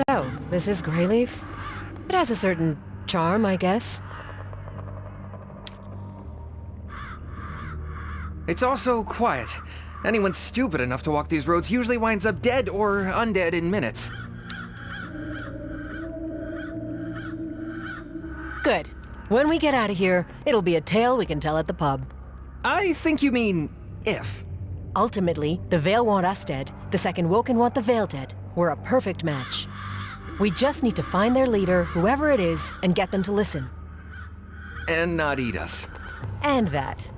So, this is Grayleaf? It has a certain charm, I guess. It's also quiet. Anyone stupid enough to walk these roads usually winds up dead or undead in minutes. Good. When we get out of here, it'll be a tale we can tell at the pub. I think you mean if. Ultimately, the Veil want us dead, the Second Woken want the Veil dead. We're a perfect match. We just need to find their leader, whoever it is, and get them to listen. And not eat us. And that.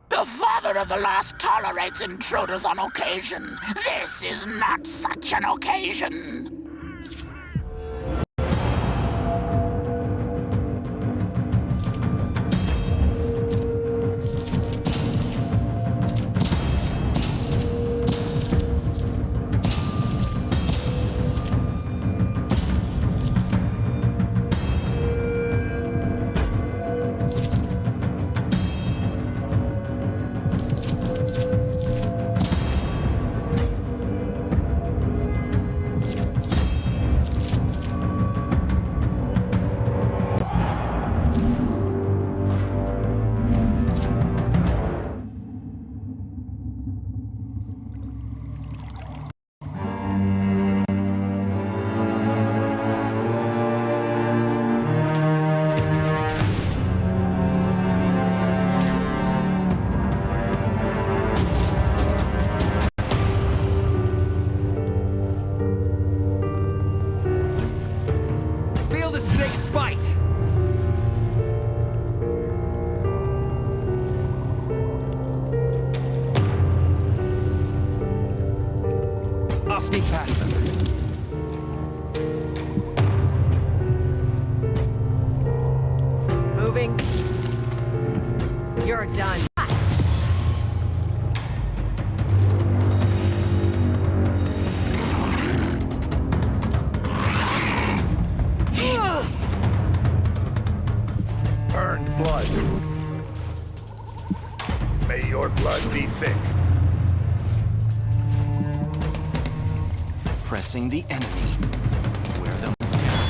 The Father of the Lost tolerates intruders on occasion. This is not such an occasion. sneak past them. Moving. You're done. Earned blood. May your blood be thick. Pressing the enemy. Wear them down.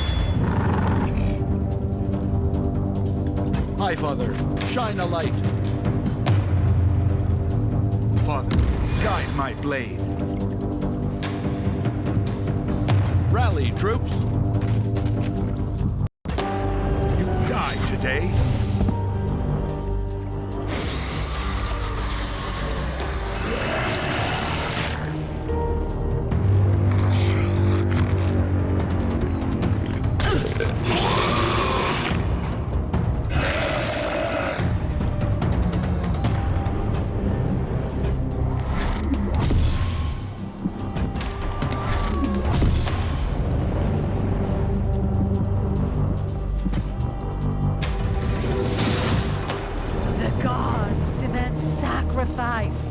Hi, Father. Shine a light. Father, guide my blade. Rally, troops. You die today. The gods demand sacrifice.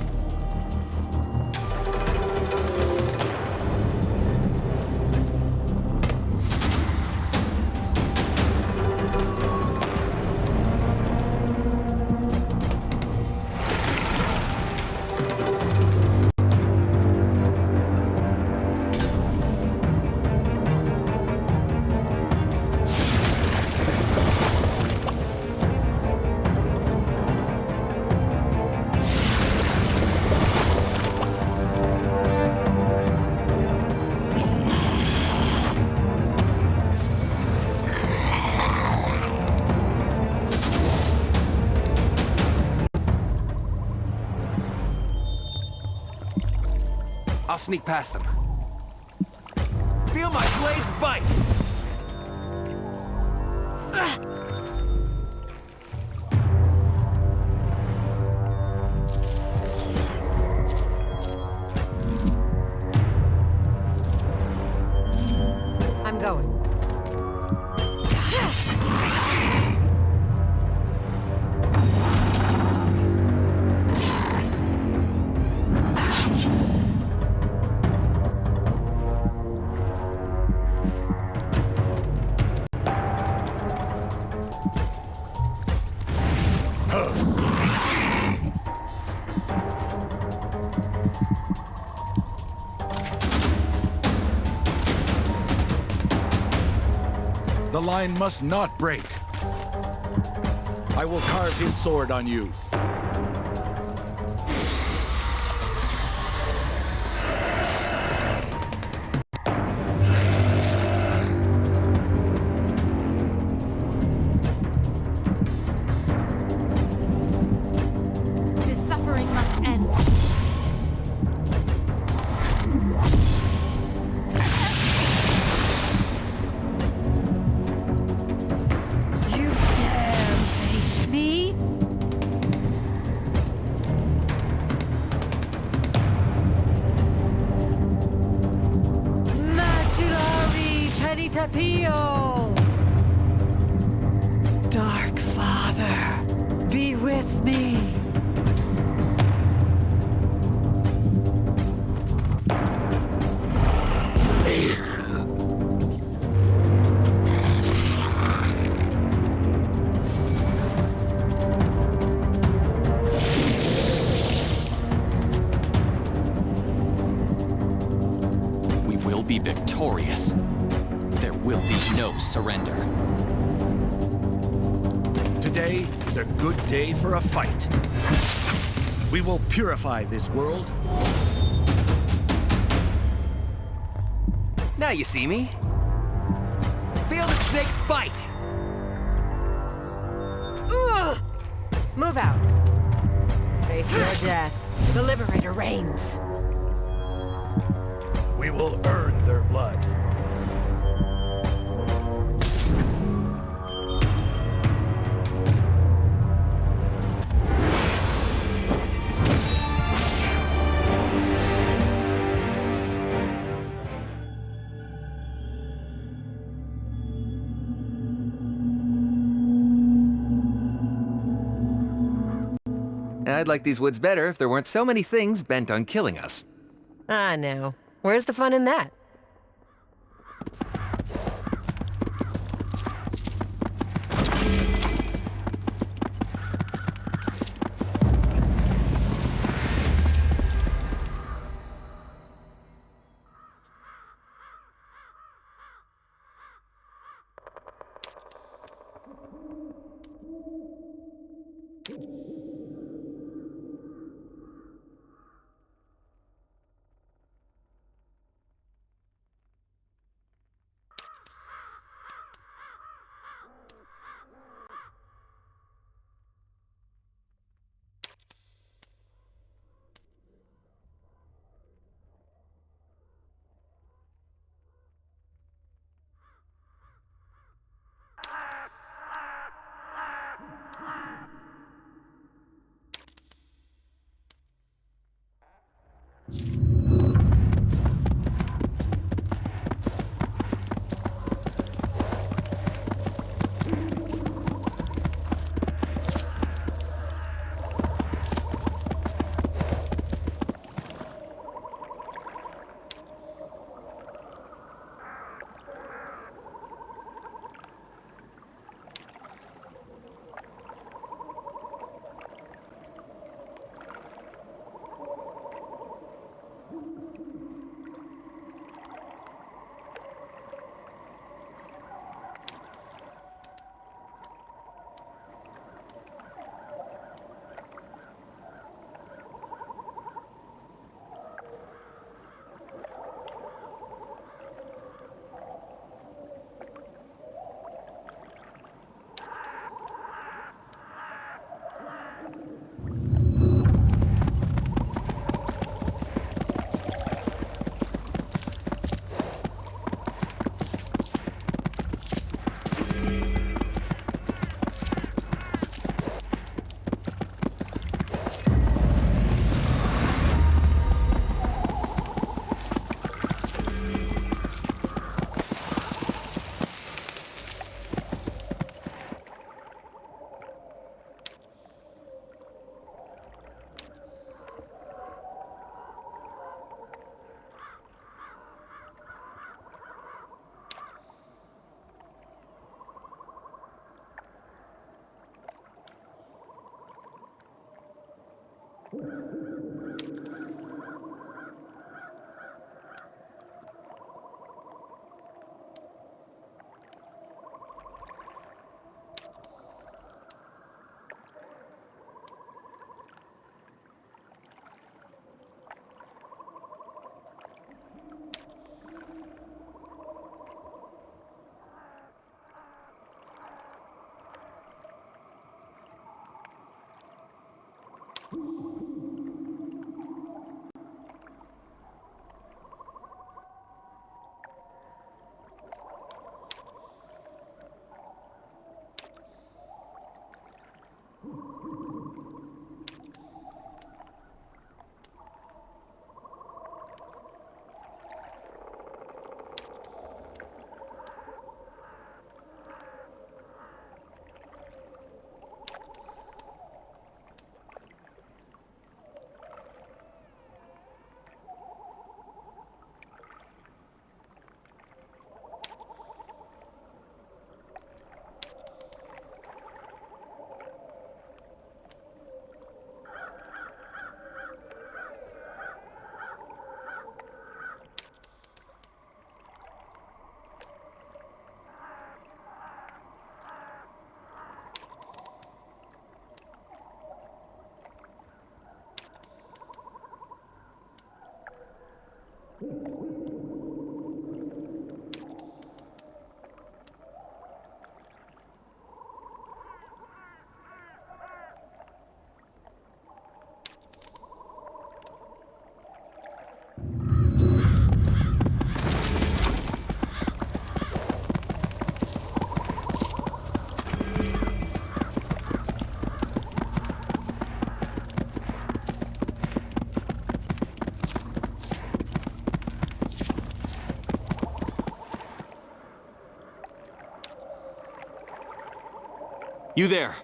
I'll sneak past them. Feel my blades bite! I'm going. The line must not break. I will carve his sword on you. This suffering must end. You dare face me? Macellari penitapio! Dark Father, be with me. We will be victorious. There will be no surrender. Today is a good day for a fight. We will purify this world. Now you see me. Feel the snake's bite! Ugh! Move out. Face your death. The Liberator reigns. We will earn their blood. I'd like these woods better if there weren't so many things bent on killing us. Ah, no. Where's the fun in that? You there!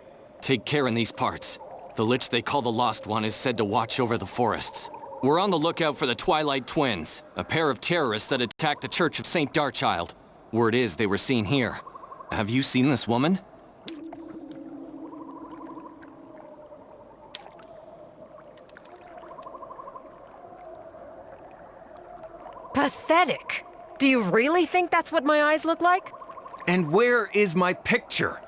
Take care in these parts. The Lich they call the Lost One is said to watch over the forests. We're on the lookout for the Twilight Twins, a pair of terrorists that attacked the Church of St. Darchild. Word is they were seen here. Have you seen this woman? Pathetic. Do you really think that's what my eyes look like? And where is my picture?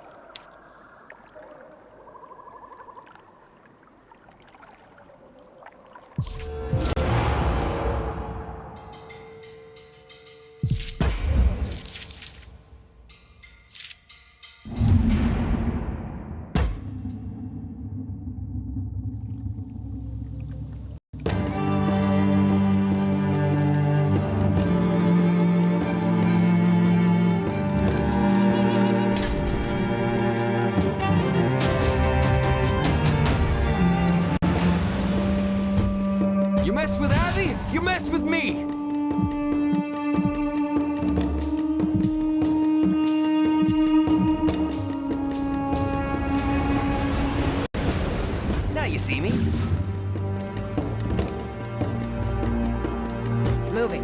You mess with Abby, you mess with me! Now you see me. Moving.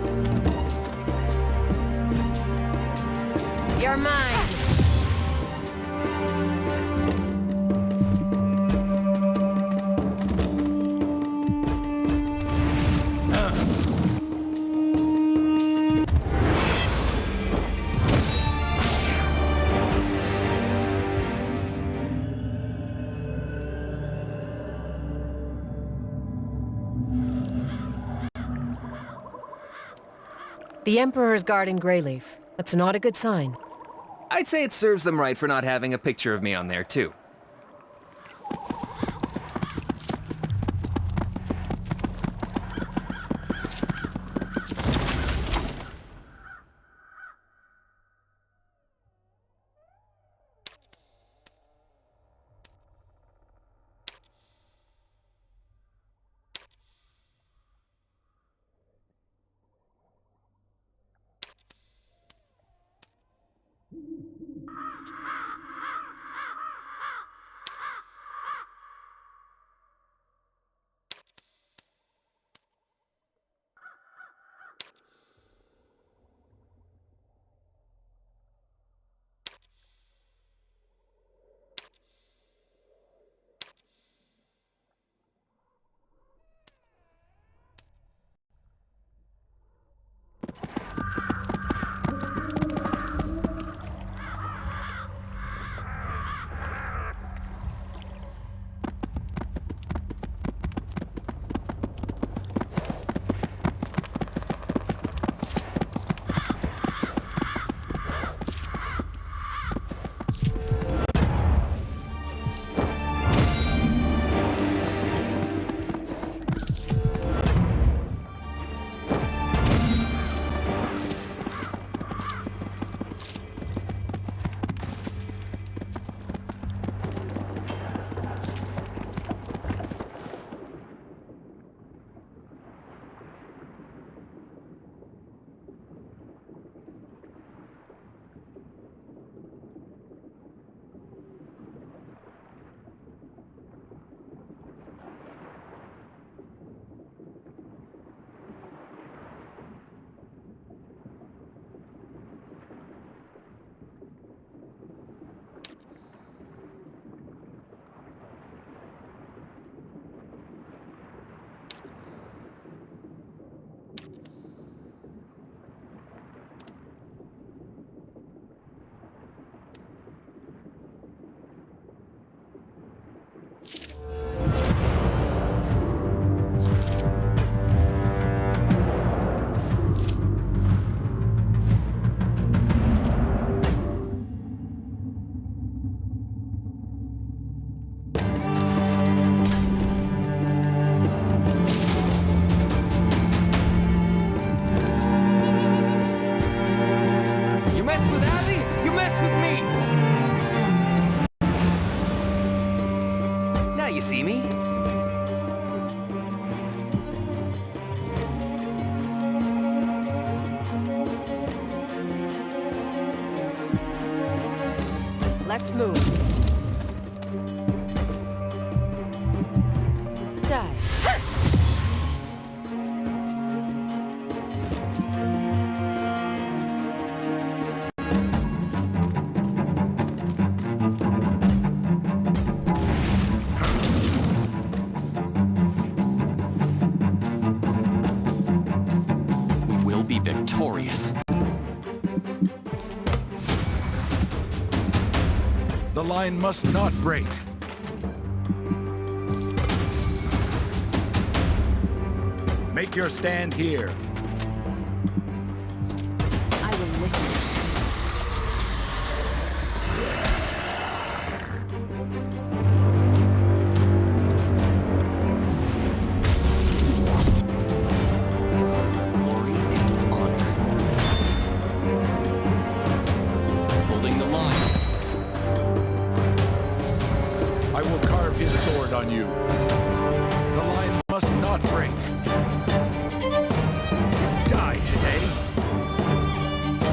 You're mine. The Emperor's guarding Grayleaf. That's not a good sign. I'd say it serves them right for not having a picture of me on there, too. You see me? Let's move. die. We will be victorious. The line must not break. Make your stand here. I will lick you. Glory and honor. Holding the line. I will carve his sword on you. The line must not break. Die today.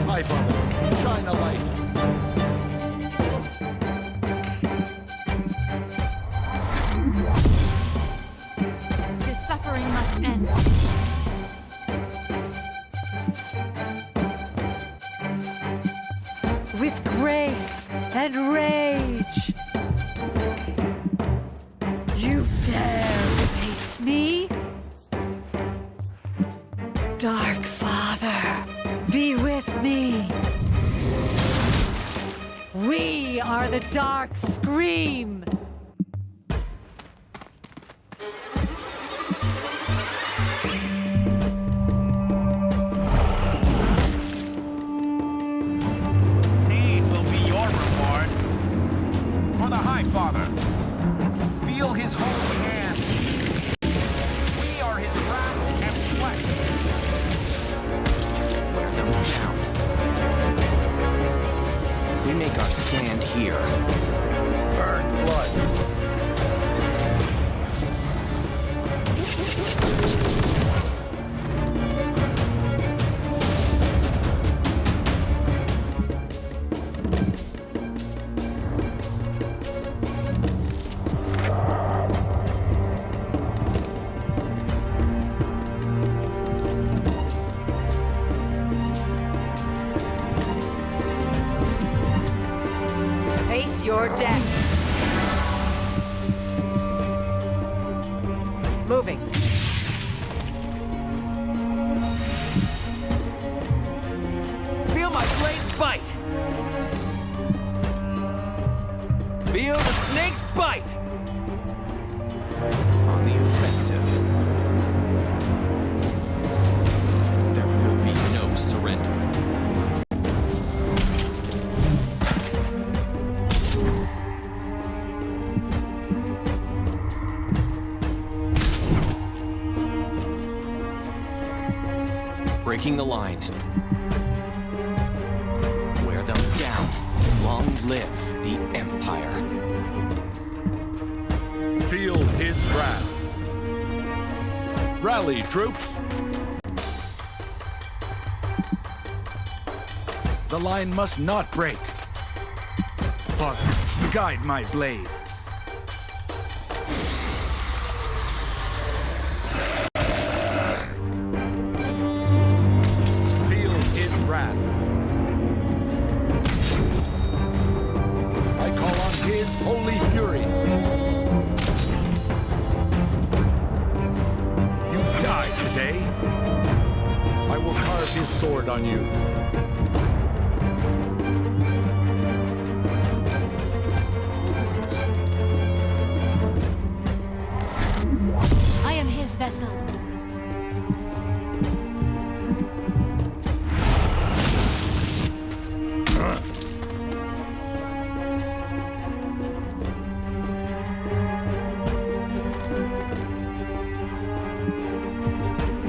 My father, shine a light. His suffering must end. With grace and rage. You dare face me? Dark Father, be with me. We are the Dark Scream. Pain will be your reward. For the High Father, feel his holy hand. We are his wrath and flesh. Wear them down. We make our stand here. Burn blood. Face your death. Moving. Feel my blades bite! Feel the snake's bite! On the offensive. There will be no surrender. Breaking the line. Wear them down. Long live the Empire. Feel his wrath. Rally, troops. The line must not break. Father, guide my blade. Feel his wrath. I call on his holy fury. You die today. I will carve his sword on you. I am his vessel.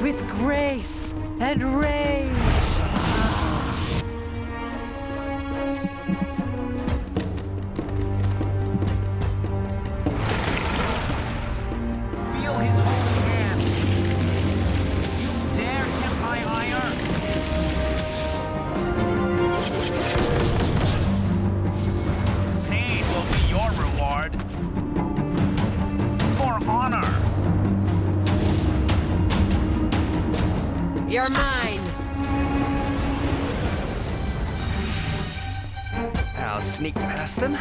With grace and rage. Feel his holy hand. You dare tempt my ire? Pain will be your reward. For honor. You're mine! I'll sneak past them.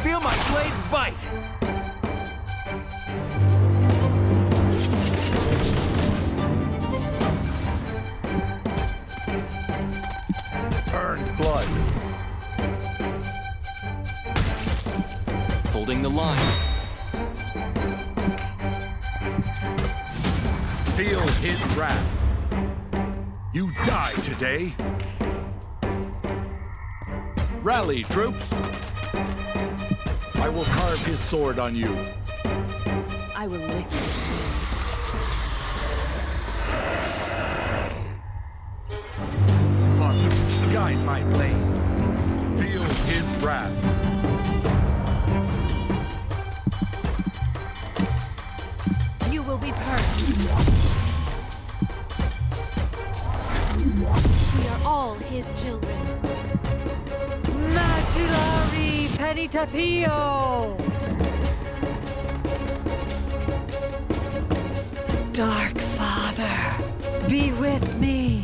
Feel my blades bite! Earned blood. Holding the line. Feel his wrath. You die today. Rally, troops. I will carve his sword on you. I will lick you. Father, guide my blade. Feel his wrath. You will be purged. We are all his children. Macellari Penitapio! Dark Father, be with me.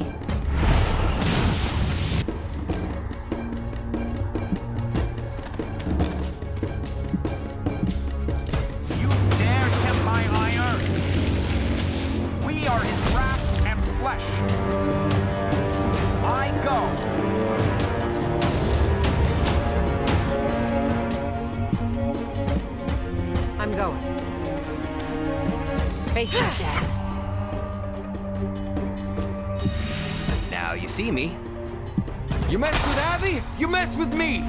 You dare tempt my ire? We are his wrath and flesh. I go. I'm going. Face your dad. Now you see me. You mess with Abby, you mess with me!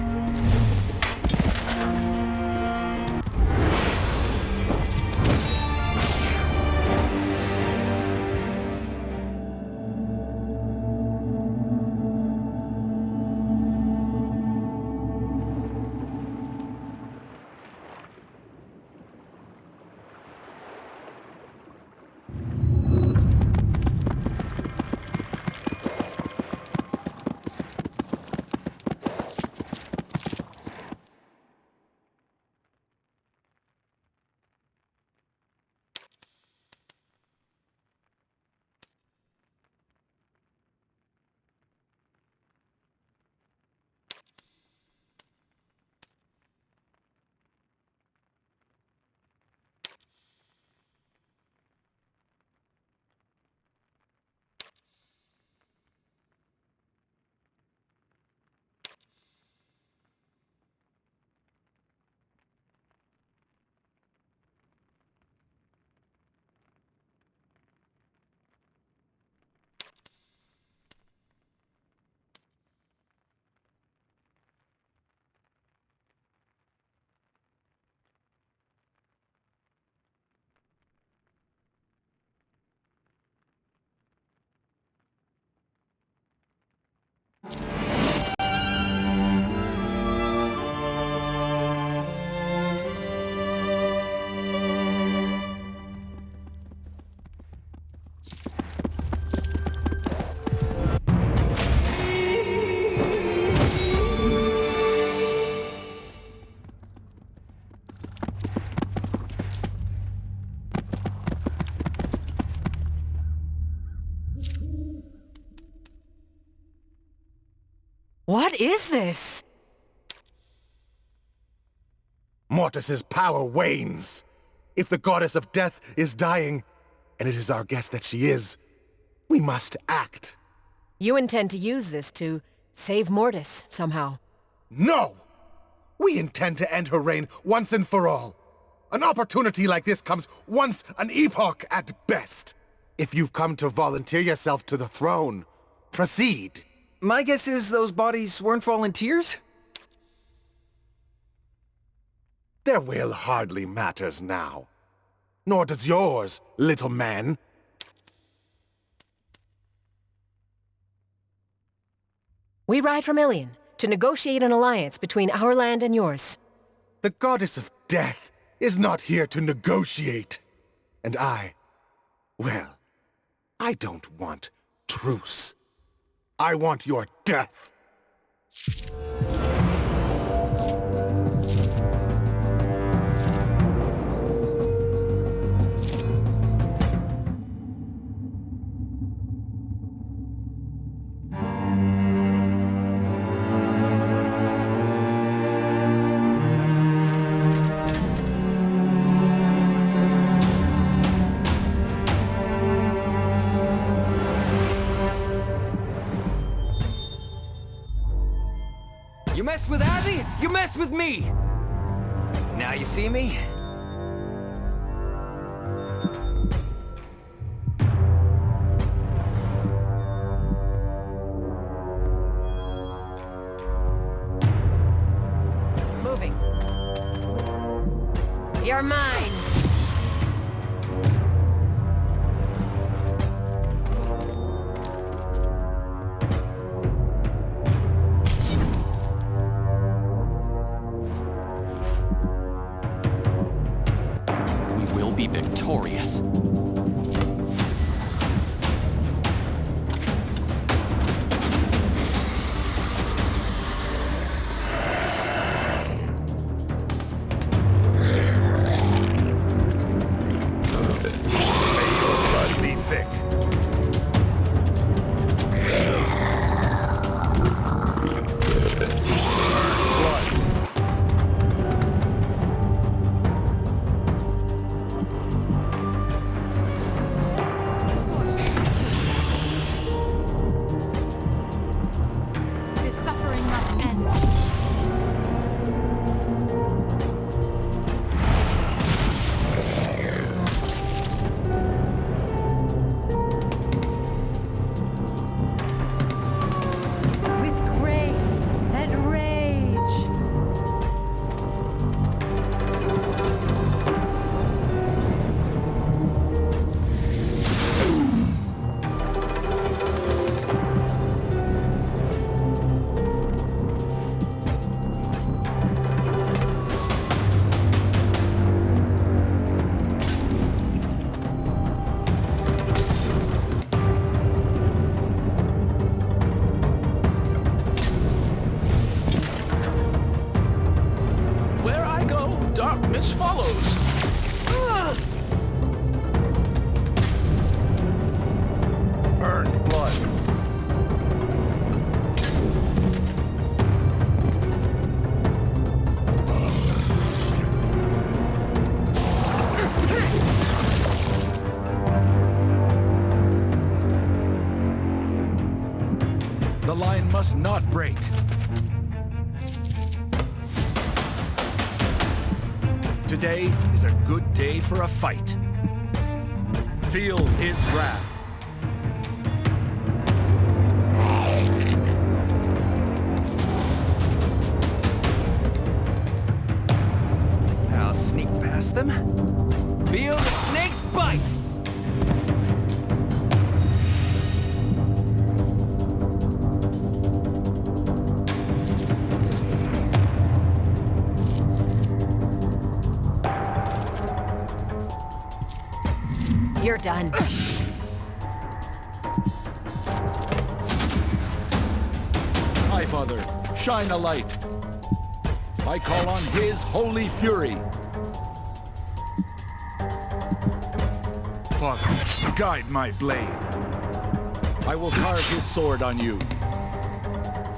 What is this? Mortis's power wanes. If the goddess of death is dying, and it is our guess that she is, we must act. You intend to use this to save Mortis, somehow. No! We intend to end her reign once and for all. An opportunity like this comes once an epoch at best. If you've come to volunteer yourself to the throne, proceed. My guess is those bodies weren't volunteers? Their will hardly matters now. Nor does yours, little man. We ride from Ilion to negotiate an alliance between our land and yours. The goddess of death is not here to negotiate. And well, I don't want truce. I want your death. mess with Abby, you mess with me! Now you see me? Moving. You're mine! We will be victorious. This suffering must end. With grace and rage. Where I go, darkness follows. Earned blood. The line must not break. Today is a good day for a fight. Feel his wrath. I'll sneak past them. Feel the snake's bite! You're done. High Father, shine a light. I call on his holy fury. Father, guide my blade. I will carve his sword on you.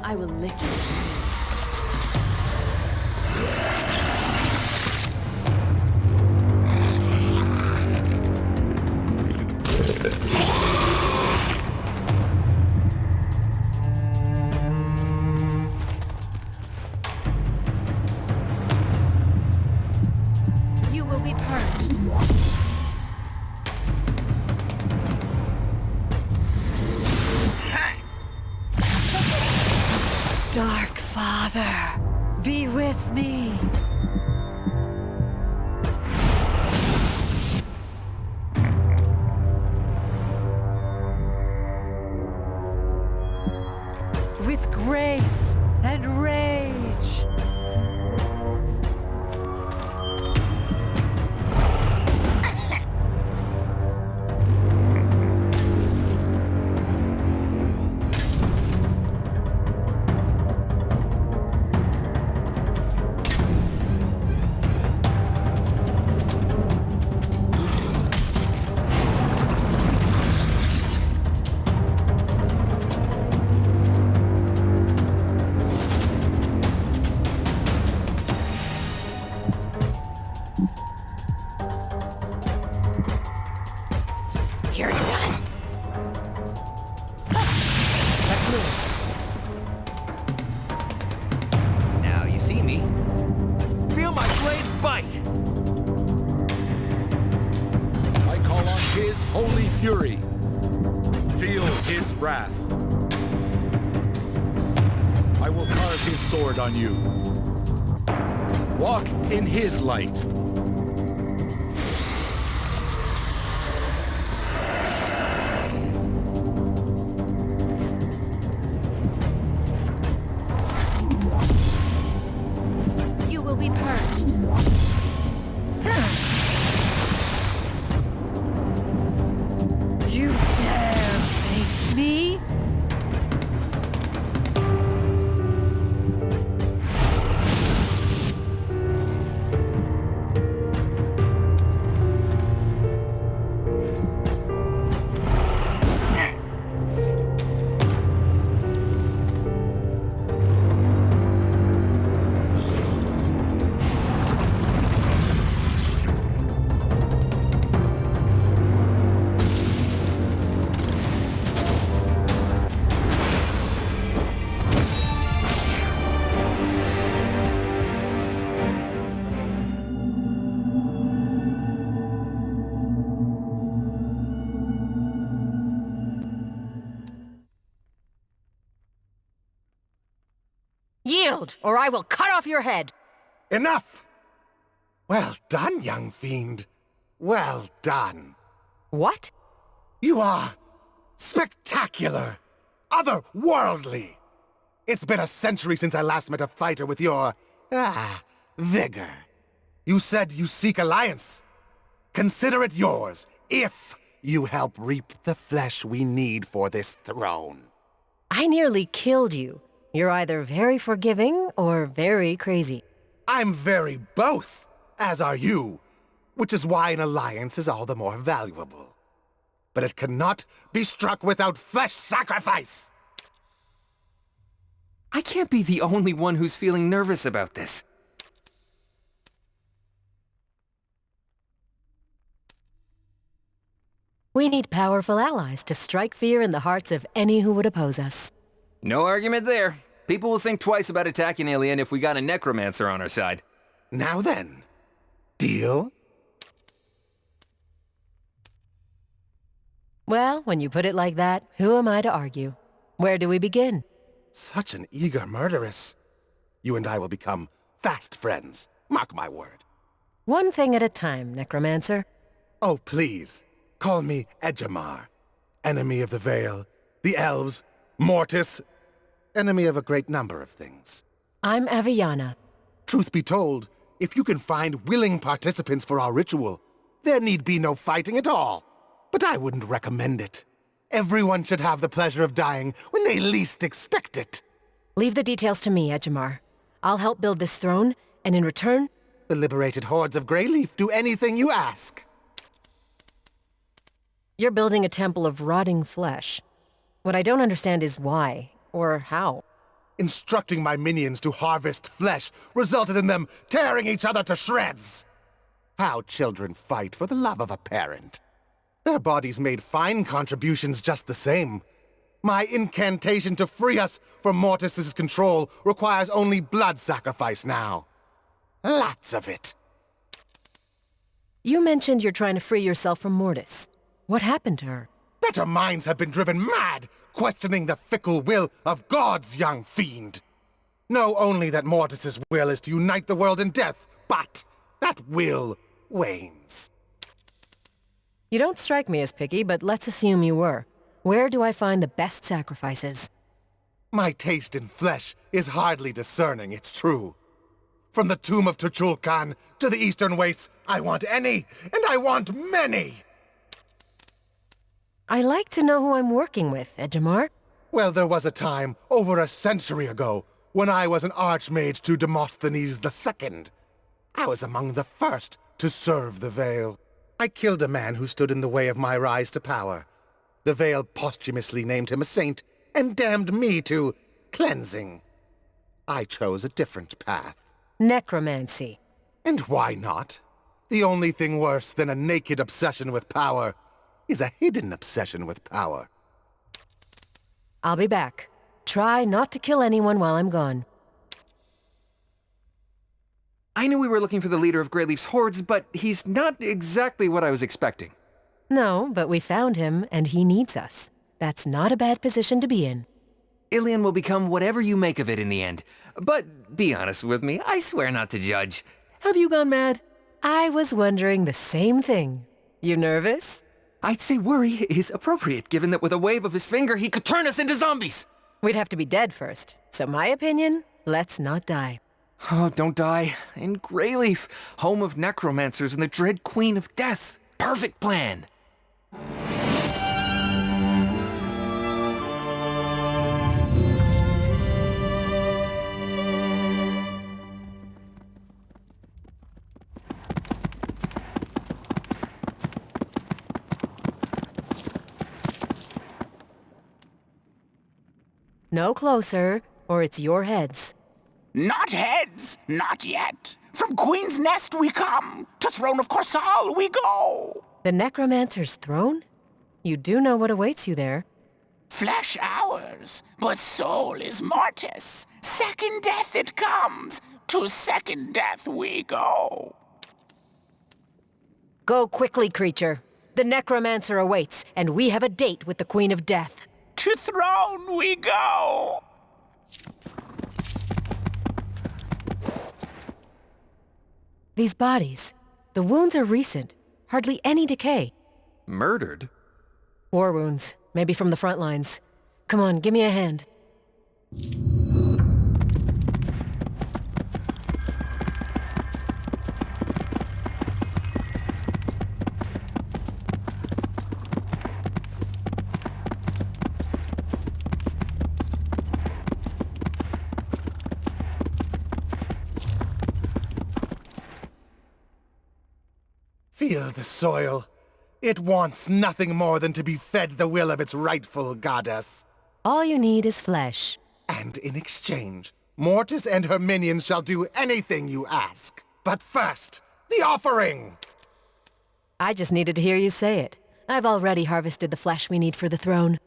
I will lick you. You will be purged. Dark Father, be with me. With grace and rage. holy fury. Feel his wrath. I will carve his sword on you. Walk in his light. You will be purged. You dare face me? Yield, or I will cut off your head! Enough! Well done, young fiend. Well done. What? You are spectacular, otherworldly. It's been a century since I last met a fighter with your, vigor. You said you seek alliance. Consider it yours, if you help reap the flesh we need for this throne. I nearly killed you. You're either very forgiving or very crazy. I'm very both, as are you, which is why an alliance is all the more valuable. But it cannot be struck without flesh sacrifice! I can't be the only one who's feeling nervous about this. We need powerful allies to strike fear in the hearts of any who would oppose us. No argument there. People will think twice about attacking Alien if we got a necromancer on our side. Now then, deal? Well, when you put it like that, who am I to argue? Where do we begin? Such an eager murderess. You and I will become fast friends. Mark my word. One thing at a time, Necromancer. Oh, please. Call me Edgemar. Enemy of the Vale, the Elves, Mortis. Enemy of a great number of things. I'm Aviana. Truth be told, if you can find willing participants for our ritual, there need be no fighting at all. But I wouldn't recommend it. Everyone should have the pleasure of dying when they least expect it. Leave the details to me, Edgemar. I'll help build this throne, and in return... The liberated hordes of Grayleaf do anything you ask. You're building a temple of rotting flesh. What I don't understand is why, or how. Instructing my minions to harvest flesh resulted in them tearing each other to shreds. How children fight for the love of a parent. Their bodies made fine contributions just the same. My incantation to free us from Mortis's control requires only blood sacrifice now. Lots of it. You mentioned you're trying to free yourself from Mortis. What happened to her? Better minds have been driven mad, questioning the fickle will of God's young fiend. Know only that Mortis's will is to unite the world in death, but that will wanes. You don't strike me as picky, but let's assume you were. Where do I find the best sacrifices? My taste in flesh is hardly discerning, it's true. From the tomb of Tuchulkan to the eastern wastes, I want any, and I want many! I like to know who I'm working with, Edgemar. Well, there was a time, over a century ago, when I was an archmage to Demosthenes II. I was among the first to serve the Vale. I killed a man who stood in the way of my rise to power. The Vale posthumously named him a saint, and damned me to cleansing. I chose a different path. Necromancy. And why not? The only thing worse than a naked obsession with power is a hidden obsession with power. I'll be back. Try not to kill anyone while I'm gone. I knew we were looking for the leader of Grayleaf's hordes, but he's not exactly what I was expecting. No, but we found him, and he needs us. That's not a bad position to be in. Ilian will become whatever you make of it in the end. But be honest with me, I swear not to judge. Have you gone mad? I was wondering the same thing. You nervous? I'd say worry is appropriate, given that with a wave of his finger, he could turn us into zombies. We'd have to be dead first. So my opinion, let's not die. Oh, don't die. In Grayleaf, home of necromancers and the dread Queen of Death. Perfect plan. No closer, or it's your heads. Not heads, not yet. From Queen's Nest we come, to Throne of Corsal we go. The Necromancer's throne? You do know what awaits you there. Flesh ours, but soul is mortis. Second death it comes, to second death we go. Go quickly, creature. The Necromancer awaits, and we have a date with the Queen of Death. To throne we go. These bodies, the wounds are recent. Hardly any decay. Murdered? War wounds, maybe from the front lines. Come on, give me a hand. Feel the soil. It wants nothing more than to be fed the will of its rightful goddess. All you need is flesh. And in exchange, Mortis and her minions shall do anything you ask. But first, the offering! I just needed to hear you say it. I've already harvested the flesh we need for the throne.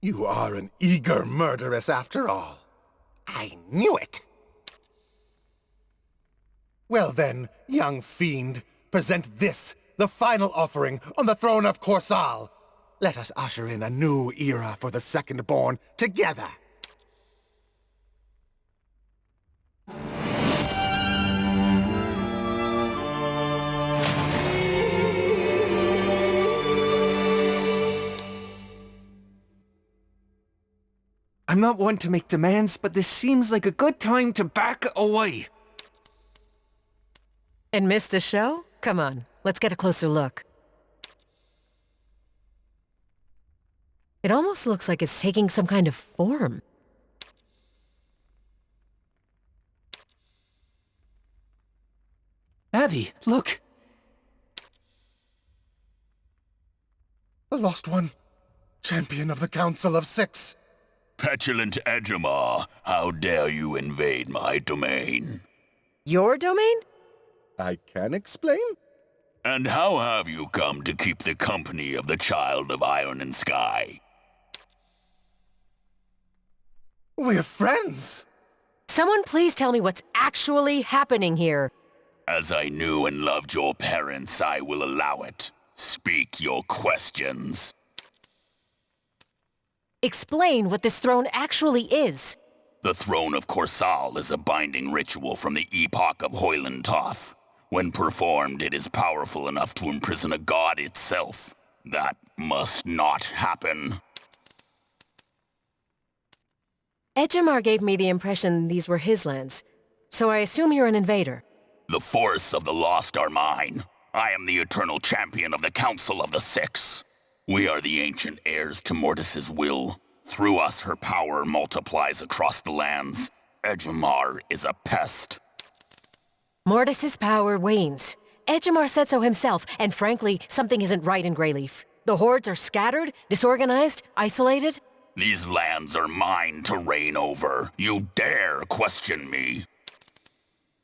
You are an eager murderess after all. I knew it! Well then, young fiend, present this, the final offering on the throne of Corsal. Let us usher in a new era for the Second-Born together. I'm not one to make demands, but this seems like a good time to back away. And miss the show? Come on, let's get a closer look. It almost looks like it's taking some kind of form. Abby, look! The Lost One, champion of the Council of Six. Petulant Edgemar, how dare you invade my domain? Your domain? I can explain. And how have you come to keep the company of the Child of Iron and Sky? We're friends. Someone please tell me what's actually happening here. As I knew and loved your parents, I will allow it. Speak your questions. Explain what this throne actually is. The Throne of Corsal is a binding ritual from the epoch of Hoyland Toth. When performed, it is powerful enough to imprison a god itself. That must not happen. Edgemar gave me the impression these were his lands, so I assume you're an invader. The forests of the lost are mine. I am the eternal champion of the Council of the Six. We are the ancient heirs to Mortis's will. Through us, her power multiplies across the lands. Edgemar is a pest. Mortis's power wanes. Edgemar said so himself, and frankly, something isn't right in Grayleaf. The hordes are scattered, disorganized, isolated. These lands are mine to reign over. You dare question me?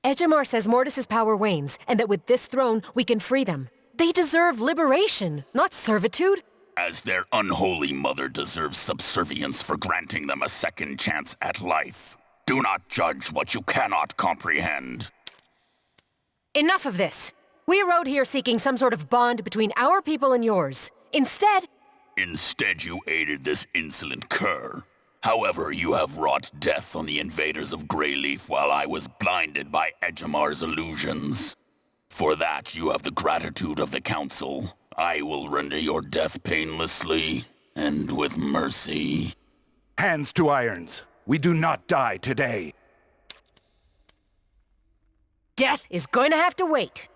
Edgemar says Mortis's power wanes, and that with this throne, we can free them. They deserve liberation, not servitude. As their unholy mother deserves subservience for granting them a second chance at life. Do not judge what you cannot comprehend. Enough of this! We rode here seeking some sort of bond between our people and yours. Instead, you aided this insolent cur. However, you have wrought death on the invaders of Grayleaf while I was blinded by Ejamar's illusions. For that, you have the gratitude of the Council. I will render your death painlessly and with mercy. Hands to irons. We do not die today. death is going to have to wait.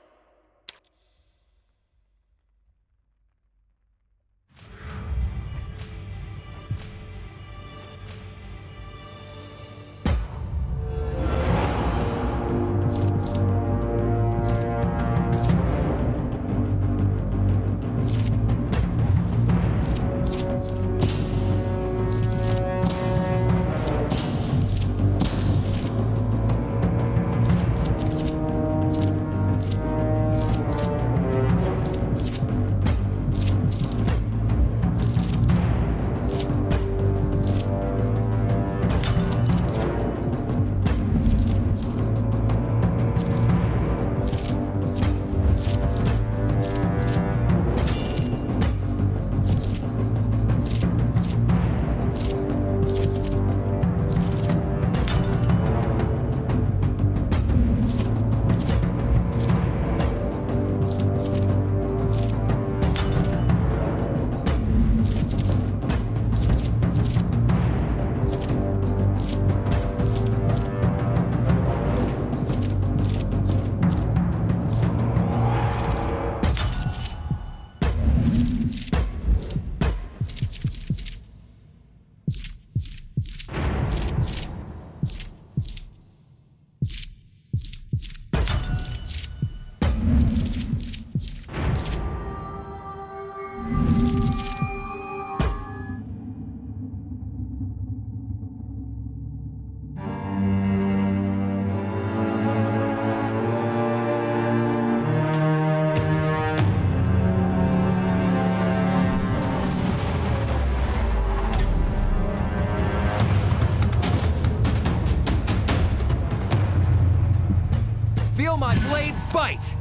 Feel my blades bite!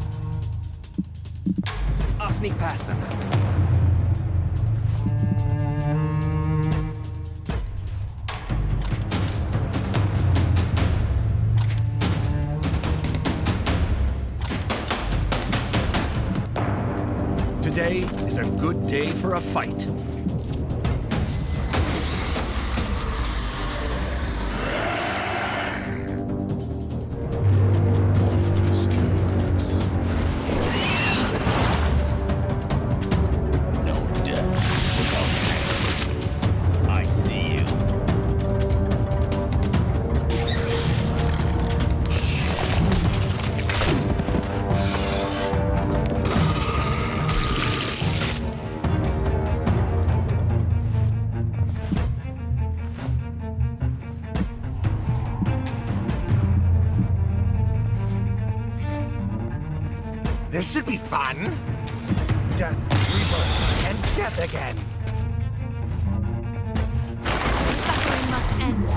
I'll sneak past them. Today is a good day for a fight. This should be fun. Death, rebirth, and death again. Suffering must end.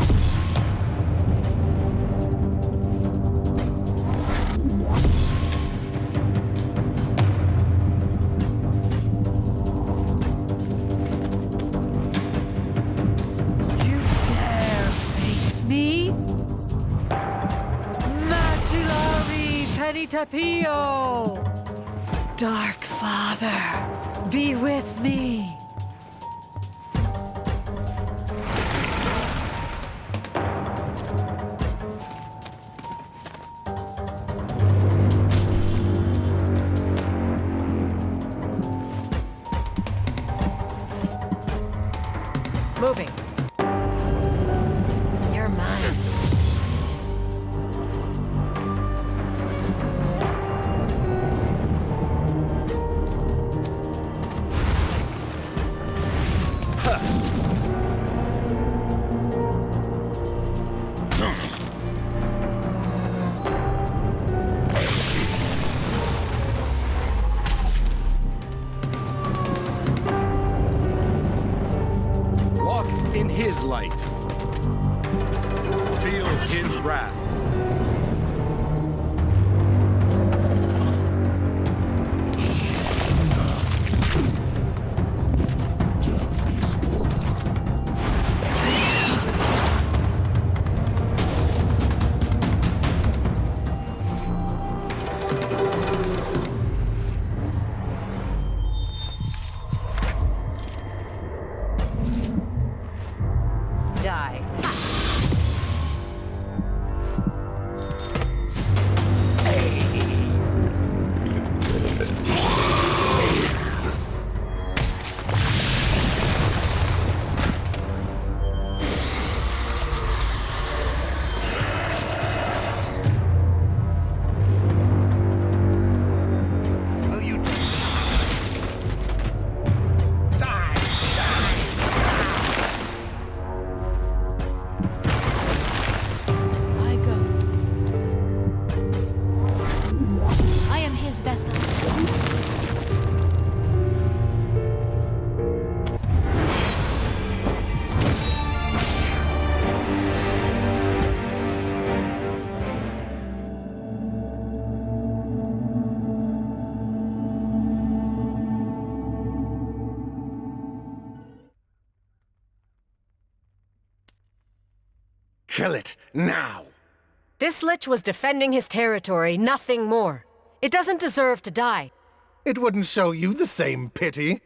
You dare face me? Macellari Penitapio! Dark Father, be with me. Moving. You're mine. Walk in his light. Feel his wrath. Kill it, now! This Lich was defending his territory, nothing more. It doesn't deserve to die. It wouldn't show you the same pity.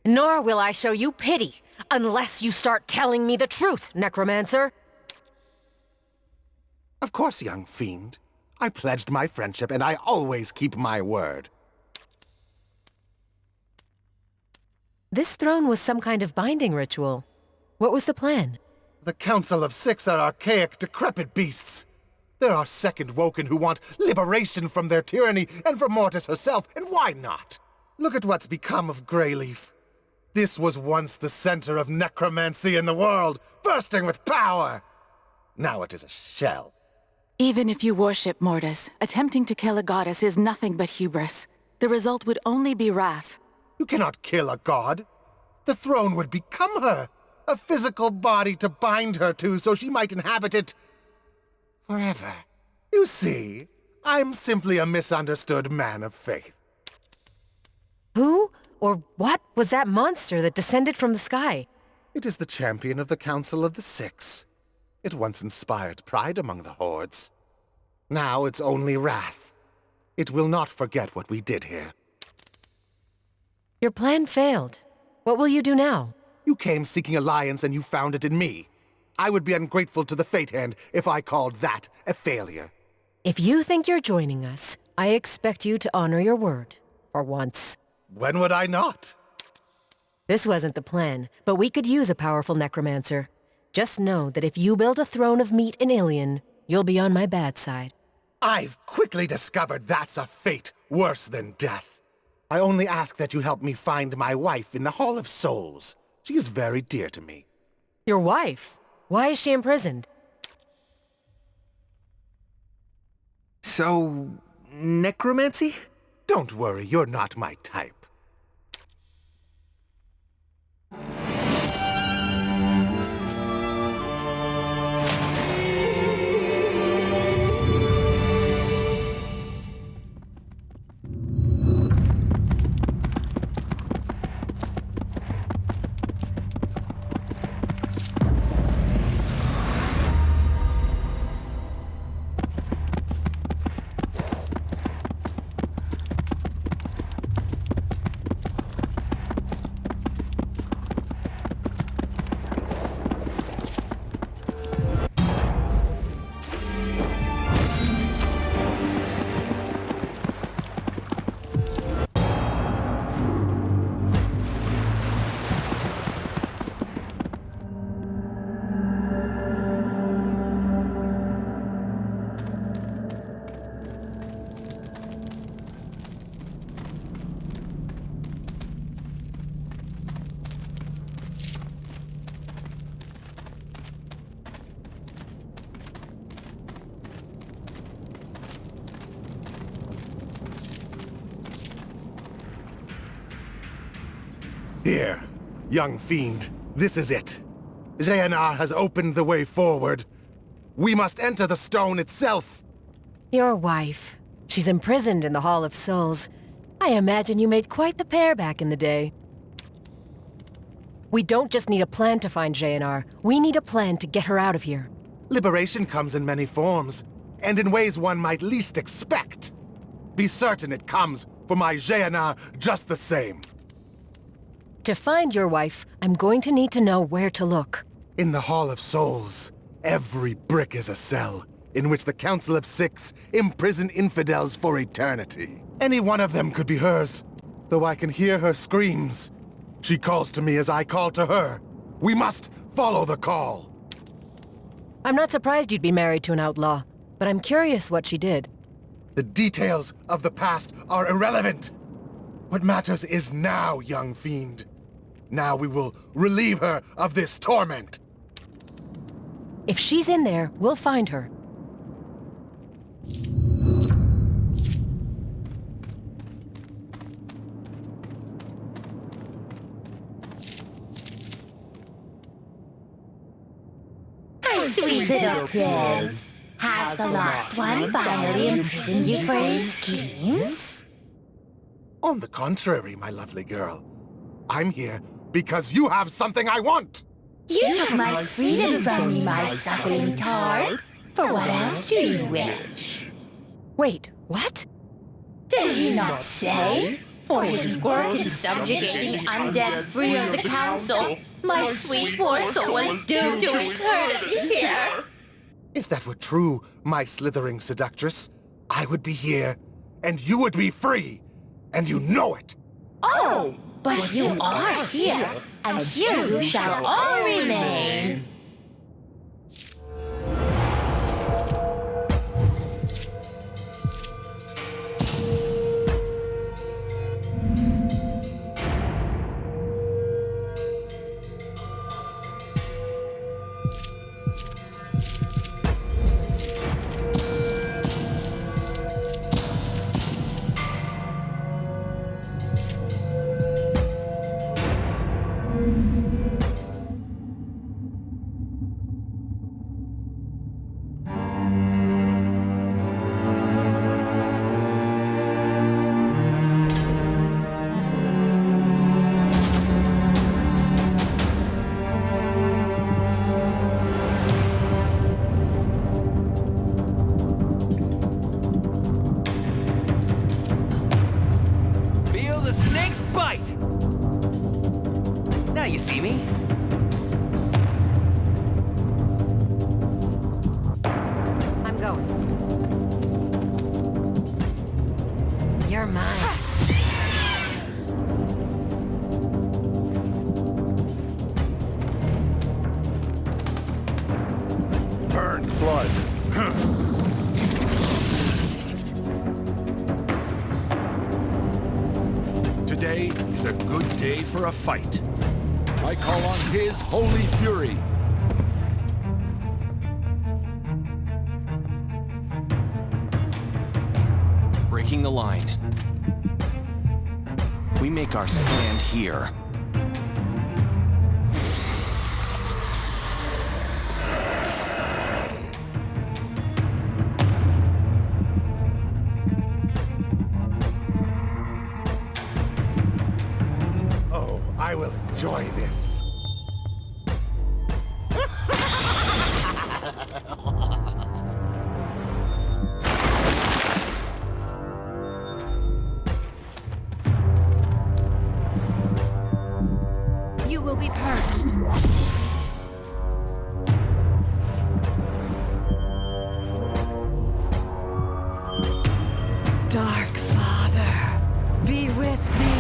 Nor will I show you pity, unless you start telling me the truth, Necromancer. Of course, young fiend. I pledged my friendship, and I always keep my word. This throne was some kind of binding ritual. What was the plan? The Council of Six are archaic, decrepit beasts. There are second Woken who want liberation from their tyranny and from Mortis herself, and why not? Look at what's become of Grayleaf. This was once the center of necromancy in the world, bursting with power. Now it is a shell. Even if you worship Mortis, attempting to kill a goddess is nothing but hubris. The result would only be wrath. You cannot kill a god. The throne would become her, a physical body to bind her to so she might inhabit it forever. You see, I'm simply a misunderstood man of faith. Who or what was that monster that descended from the sky? It is the champion of the Council of the Six. It once inspired pride among the hordes. Now it's only wrath. It will not forget what we did here. Your plan failed. What will you do now? You came seeking alliance and you found it in me. I would be ungrateful to the Fate Hand if I called that a failure. If you think you're joining us, I expect you to honor your word, for once. When would I not? This wasn't the plan, but we could use a powerful necromancer. Just know that if you build a throne of meat in Ilion, you'll be on my bad side. I've quickly discovered that's a fate worse than death. I only ask that you help me find my wife in the Hall of Souls. She is very dear to me. Your wife? Why is she imprisoned? So, necromancy? Don't worry, you're not my type. Here, young fiend, this is it. Xehanar has opened the way forward. We must enter the stone itself. Your wife. She's imprisoned in the Hall of Souls. I imagine you made quite the pair back in the day. We don't just need a plan to find Xehanar. We need a plan to get her out of here. Liberation comes in many forms, and in ways one might least expect. Be certain it comes for my Xehanar just the same. To find your wife, I'm going to need to know where to look. In the Hall of Souls, every brick is a cell, in which the Council of Six imprison infidels for eternity. Any one of them could be hers, though I can hear her screams. She calls to me as I call to her. We must follow the call. I'm not surprised you'd be married to an outlaw, but I'm curious what she did. The details of the past are irrelevant. What matters is now, young fiend. Now we will relieve her of this torment. If she's in there, we'll find her. Sweet little pigs. Has the lost one finally imprisoned you for his schemes? On the contrary, my lovely girl. I'm here because you have something I want! You took my freedom from me, my suckling tard. For what else do you wish? Wait, what? Did he not say? For his work in subjugating undead free of the council, my sweet morsel was doomed to eternity here. If that were true, my slithering seductress, I would be here, and you would be free, and you know it. Oh, but you are here, and here you shall all remain. You see me? I'm going. You're mine. Burned blood. Today is a good day for a fight. I call on his holy fury. Breaking the line. We make our stand here. Oh, I will enjoy this. You will be purged. Dark Father, be with me.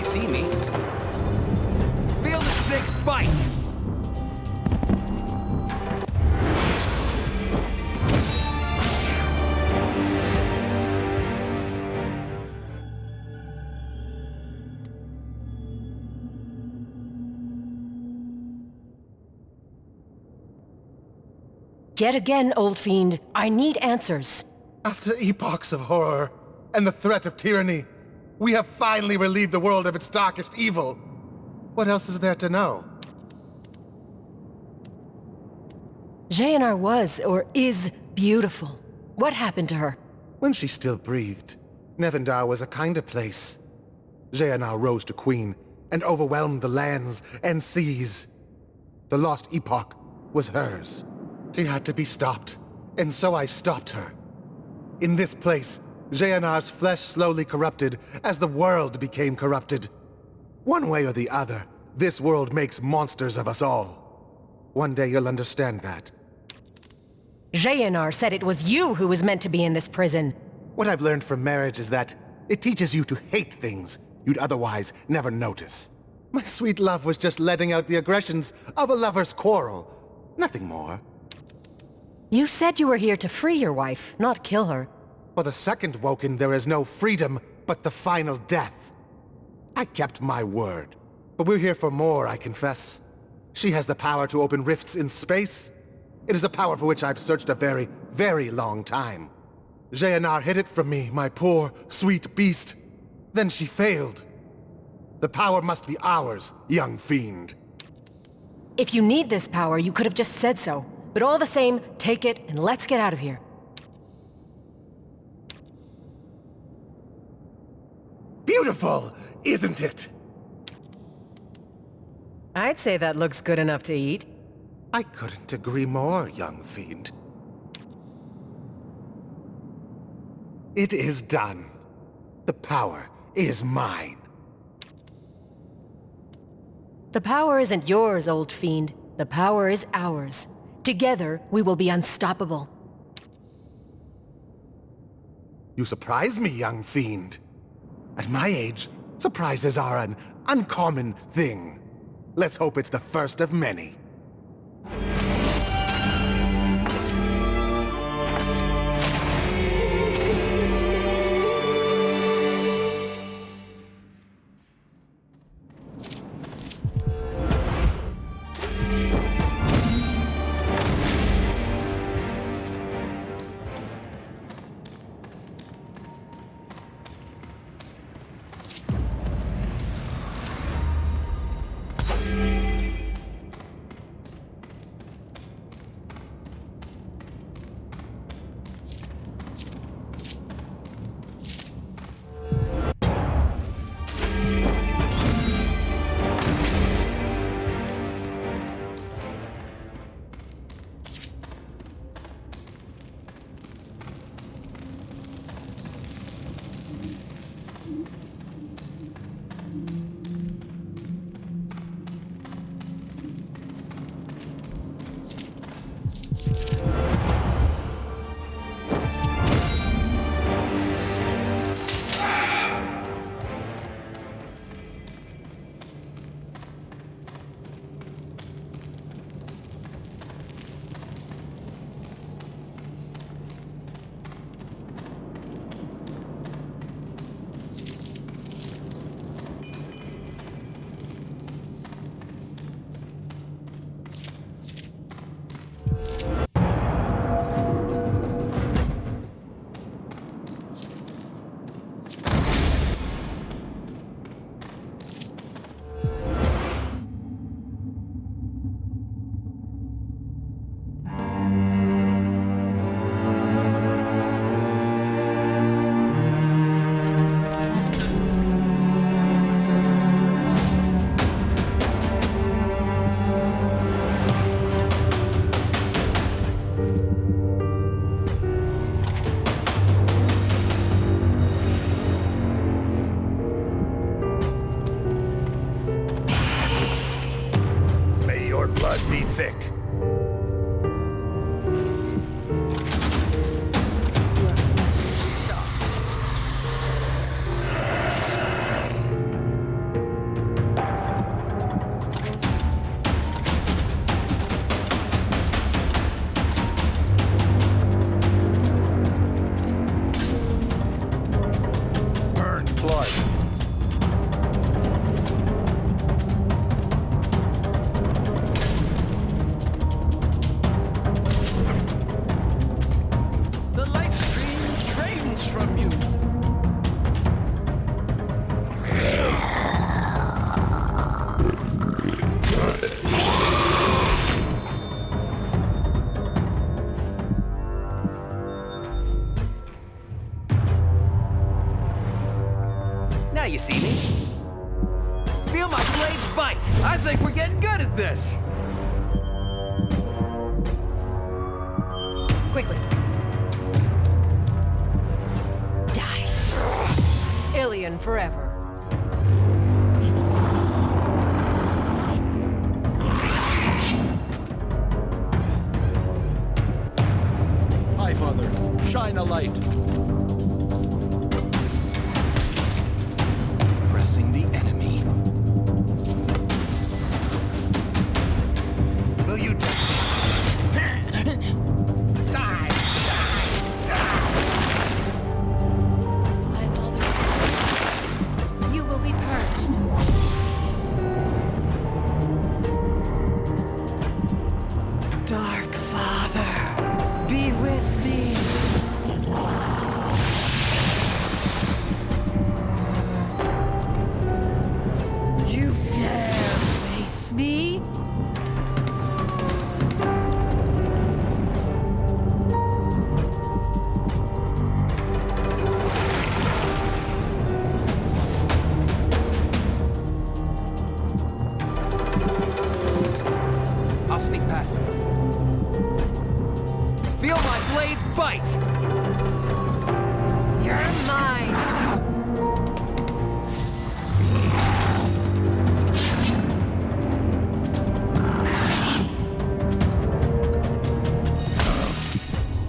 See me? Feel the snake's bite! Yet again, old fiend, I need answers. After epochs of horror and the threat of tyranny, we have finally relieved the world of its darkest evil. What else is there to know? Xehanort was, or is, beautiful. What happened to her? When she still breathed, Nevendar was a kinder place. Xehanort rose to queen and overwhelmed the lands and seas. The lost epoch was hers, She had to be stopped, and so I stopped her. In this place, Xehanar's flesh slowly corrupted as the world became corrupted. One way or the other, this world makes monsters of us all. One day you'll understand that. Xehanar said it was you who was meant to be in this prison. What I've learned from marriage is that it teaches you to hate things you'd otherwise never notice. My sweet love was just letting out the aggressions of a lover's quarrel. Nothing more. You said you were here to free your wife, not kill her. For the second Woken, there is no freedom, but the final death. I kept my word. But we're here for more, I confess. She has the power to open rifts in space. It is a power for which I've searched a very, very long time. Xehanar hid it from me, my poor, sweet beast. Then she failed. The power must be ours, young fiend. If you need this power, you could have just said so. But all the same, take it and let's get out of here. Beautiful, isn't it? I'd say that looks good enough to eat. I couldn't agree more, young fiend. It is done. The power is mine. The power isn't yours, old fiend. The power is ours. Together, we will be unstoppable. You surprise me, young fiend. At my age, surprises are an uncommon thing. Let's hope it's the first of many. Be thick. Earned blood. Now you see me. Feel my blades bite. I think we're getting good at this. Quickly. Die. Ilion forever. High Father, shine a light. Pressing the enemy. Will you just... Die! My father, you will be purged. Dark Father, be with me. You dare face me? I'll sneak past them. Feel my blades bite! You're mine.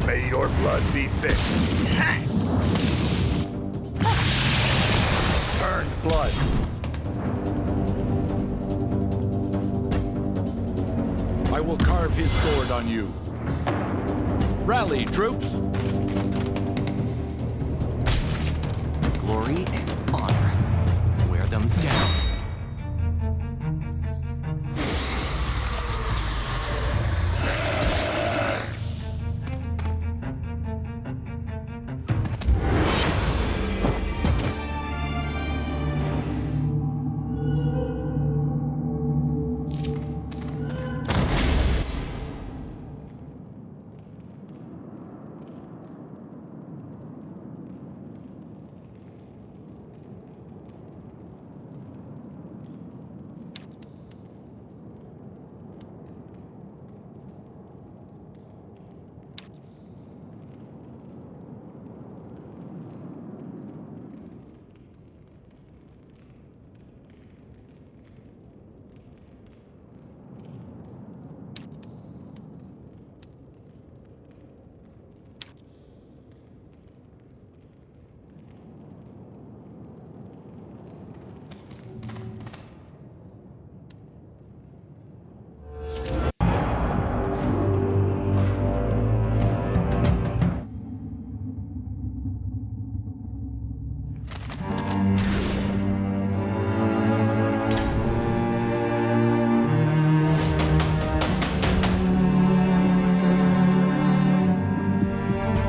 May your blood be thick. Earned blood. I will carve his sword on you. Rally, troops! Glory and honor. Wear them down.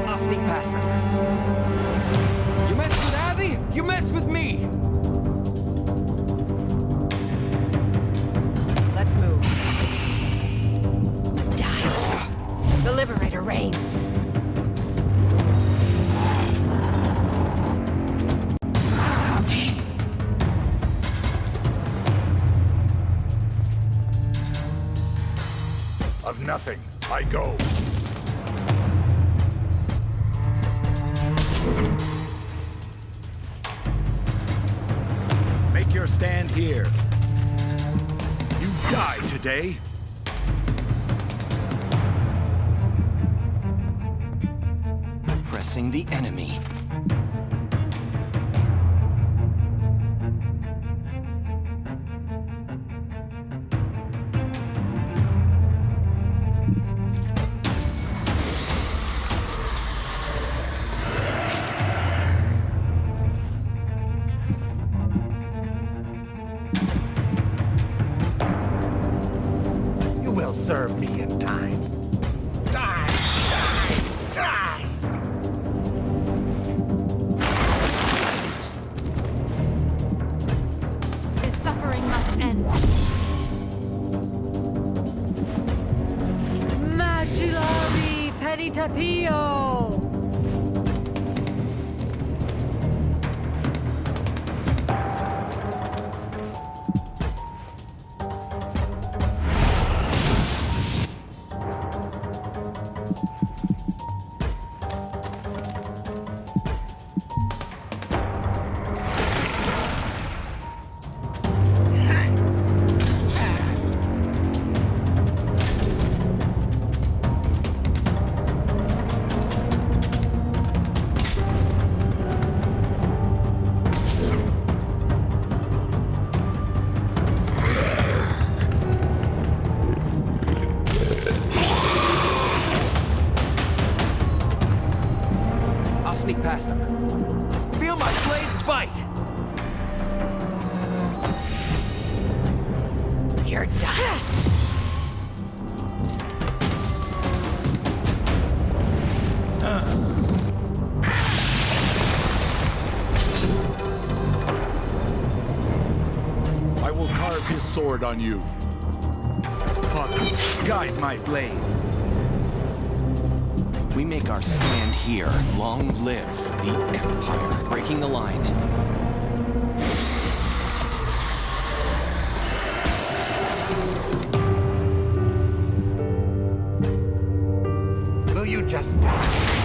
I'll sneak past them. You mess with Abby, you mess with me! Let's move. Die. The Liberator reigns. Of nothing, I go. Make your stand here. You die today. Pressing the enemy. You will serve me in time. Die! Die! Die! His suffering must end. Magillari Penitapio! You're done. I will carve his sword on you. Father, guide my blade. We make our stand here. Long live the Empire. Breaking the line. Will you just die?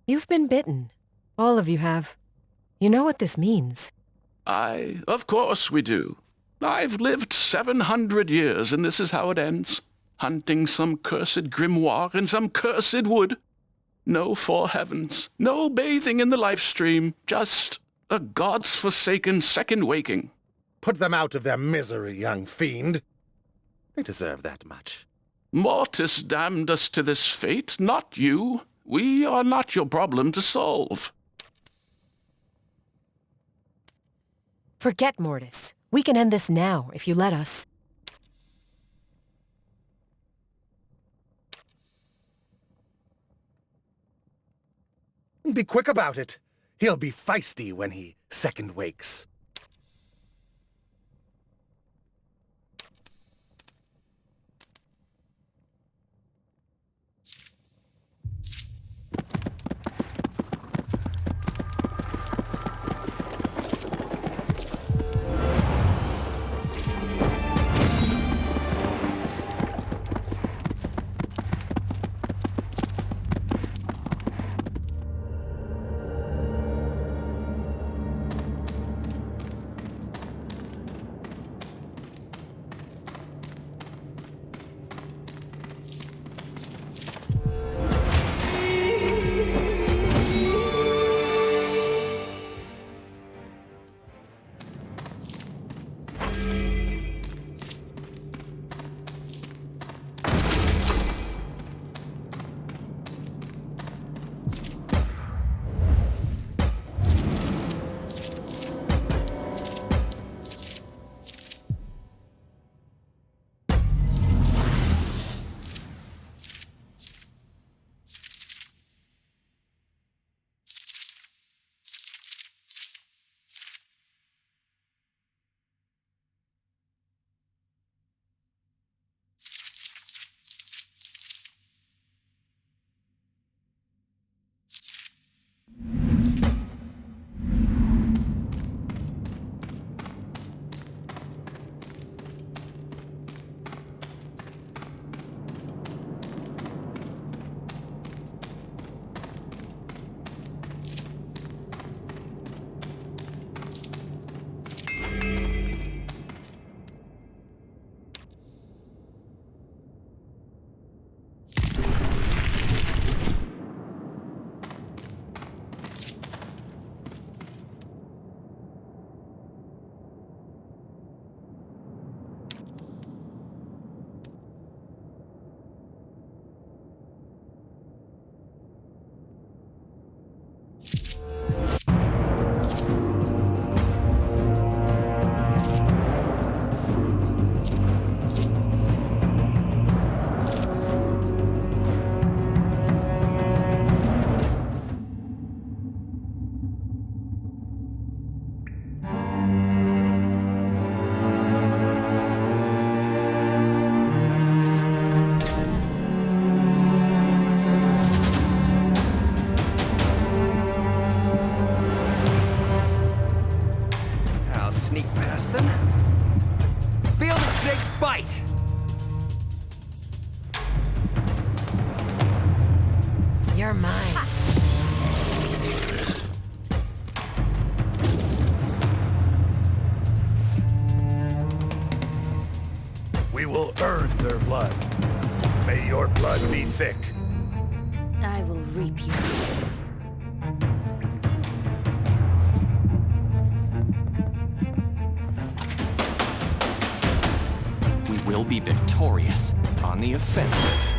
You've been bitten. All of you have. You know what this means. Of course we do. I've lived 700 years, and this is how it ends. Hunting some cursed grimoire in some cursed wood. No four heavens, no bathing in the life stream, just a god's forsaken second waking. Put them out of their misery, young fiend. They deserve that much. Mortis damned us to this fate, not you. We are not your problem to solve. Forget Mortis. We can end this now, if you let us. Be quick about it. He'll be feisty when he second wakes. You're mine. We will earn their blood. May your blood be thick. I will reap you. We will be victorious on the offensive.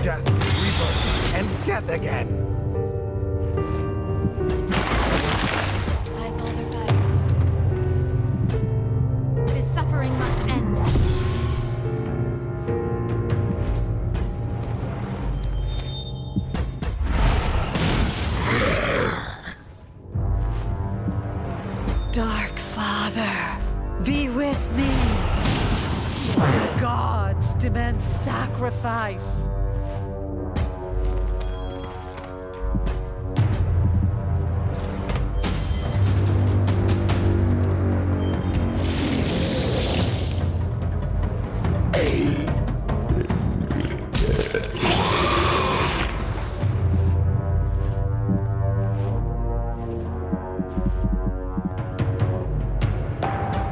Death, rebirth, and death again. My father guide me. This suffering must end. Dark Father. Be with me. The gods demand sacrifice.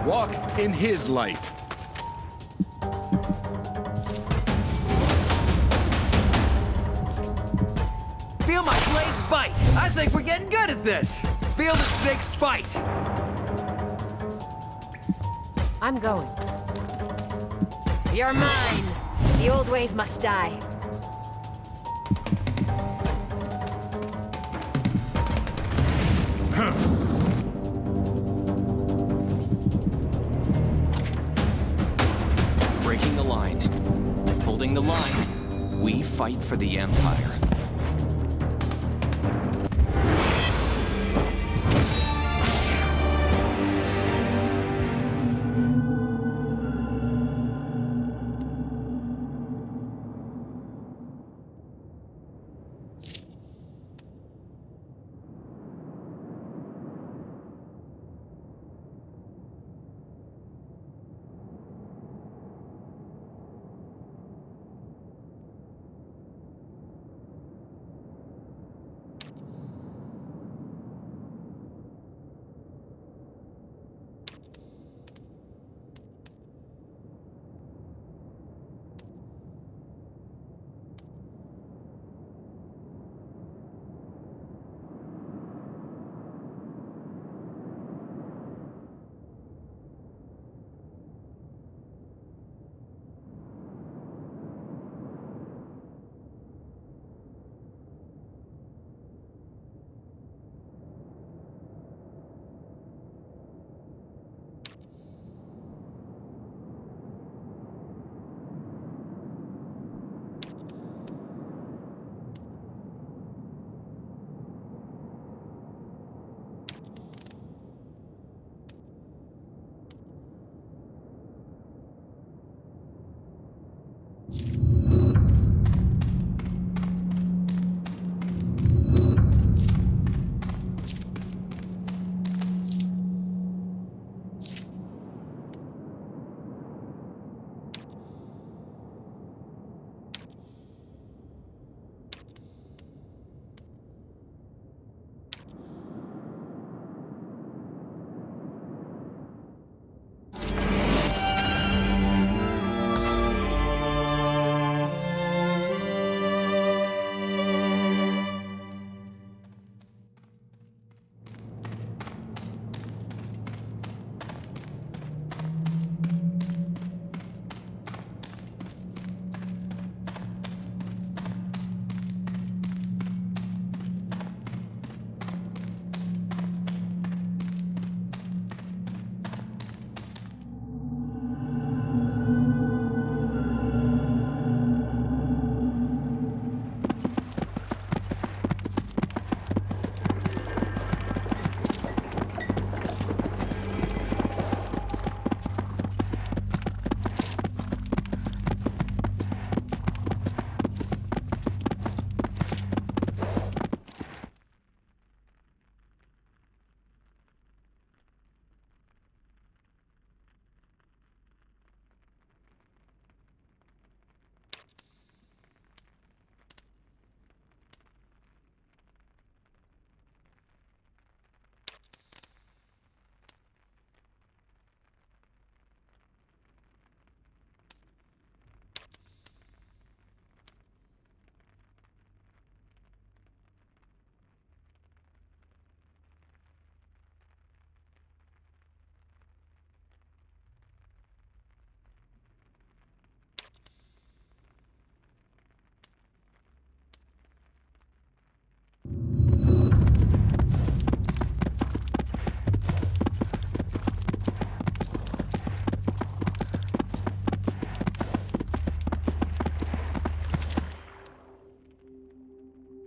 Walk in his light. Feel my blades bite! I think we're getting good at this! Feel the snakes bite! I'm going. You're mine! The old ways must die. Breaking the line. Holding the line. We fight for the Empire.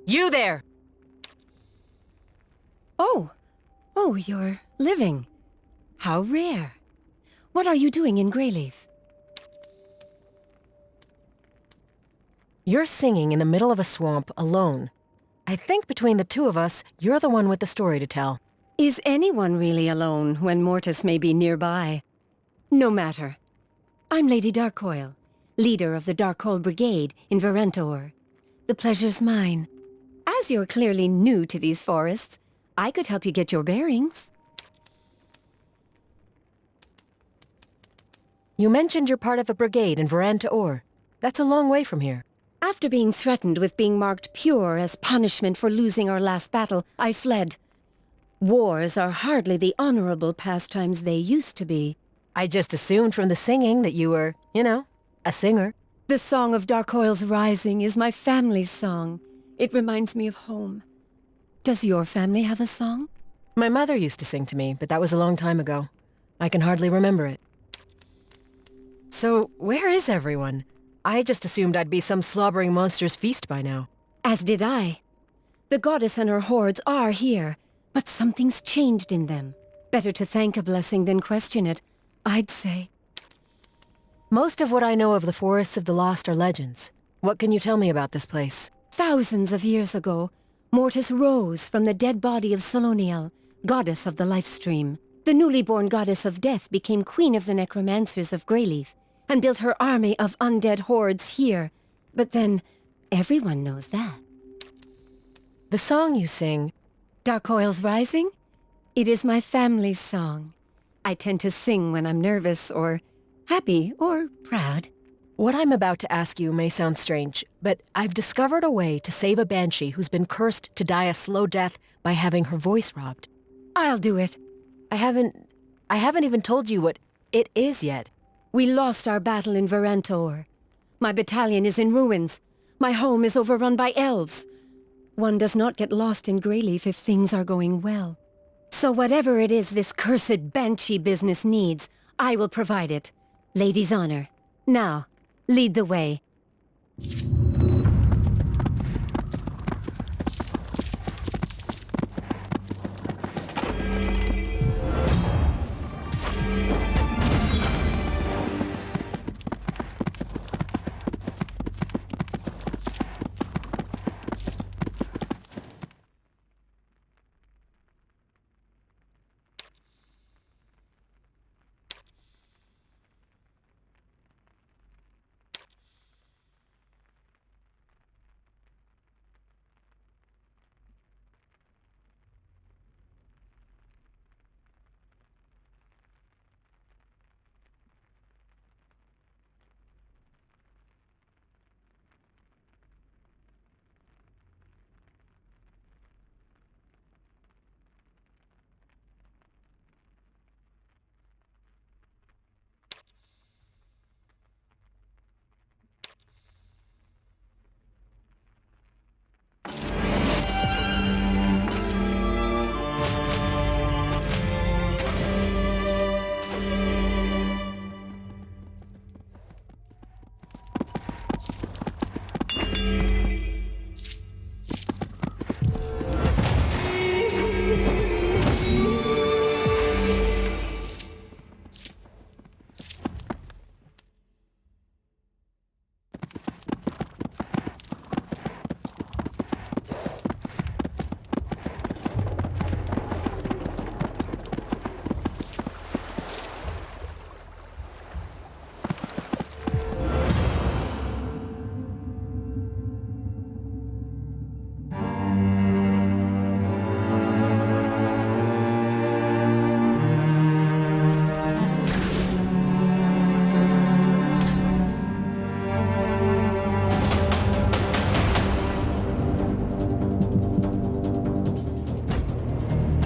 You there! Oh, you're living. How rare. What are you doing in Grayleaf? You're singing in the middle of a swamp alone. I think between the two of us, you're the one with the story to tell. Is anyone really alone when Mortis may be nearby? No matter. I'm Lady Darkcoil, leader of the Darkhold Brigade in Varentor. The pleasure's mine. As you're clearly new to these forests, I could help you get your bearings. You mentioned you're part of a brigade in Varentor. That's a long way from here. After being threatened with being marked pure as punishment for losing our last battle, I fled. Wars are hardly the honorable pastimes they used to be. I just assumed from the singing that you were, a singer. The Song of Darkcoil's Rising is my family's song. It reminds me of home. Does your family have a song? My mother used to sing to me, but that was a long time ago. I can hardly remember it. So, where is everyone? I just assumed I'd be some slobbering monster's feast by now. As did I. The goddess and her hordes are here, but something's changed in them. Better to thank a blessing than question it, I'd say. Most of what I know of the Forests of the Lost are legends. What can you tell me about this place? Thousands of years ago, Mortis rose from the dead body of Soloniel, goddess of the life stream. The newly born goddess of death became queen of the necromancers of Grayleaf, and built her army of undead hordes here. But then, everyone knows that. The song you sing... Darkcoil's Rising? It is my family's song. I tend to sing when I'm nervous, or happy, or proud. What I'm about to ask you may sound strange, but I've discovered a way to save a banshee who's been cursed to die a slow death by having her voice robbed. I'll do it. I haven't even told you what it is yet. We lost our battle in Varentor. My battalion is in ruins. My home is overrun by elves. One does not get lost in Grayleaf if things are going well. So whatever it is this cursed banshee business needs, I will provide it. Lady's honor. Now, lead the way.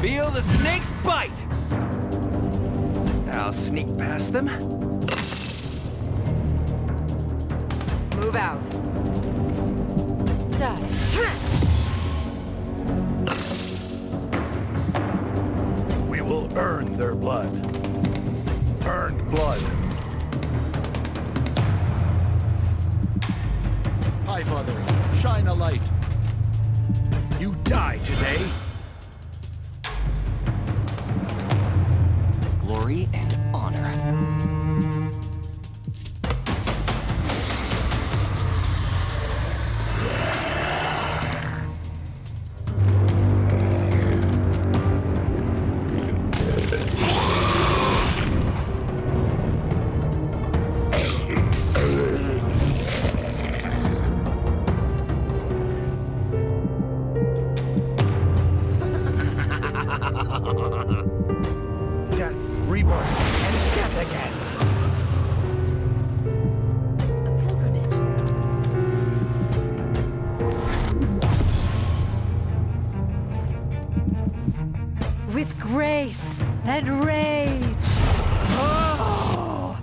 Feel the snake's bite! I'll sneak past them. Move out. Die. We will earn their blood. Earned blood. High Father, shine a light. You die today. Glory and honor. that again? A pilgrimage. With grace and rage. Oh!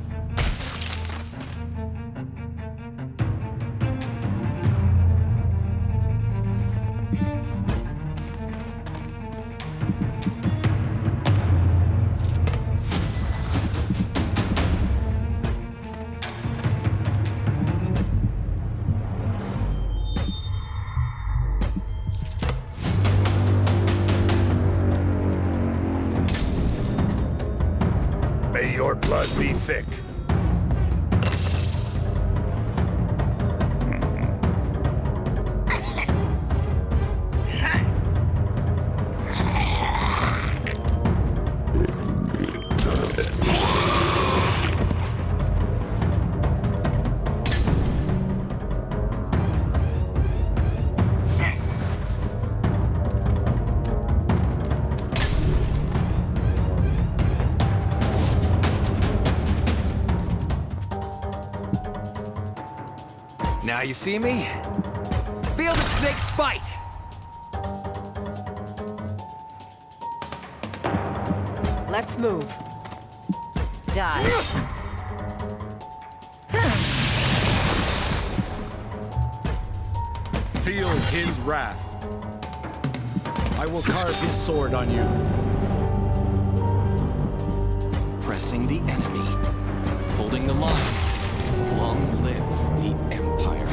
May your blood be thick. Now you see me? Feel the snake's bite! Let's move. Die. Feel his wrath. I will carve his sword on you. Pressing the enemy. Holding the line. Long live the Empire.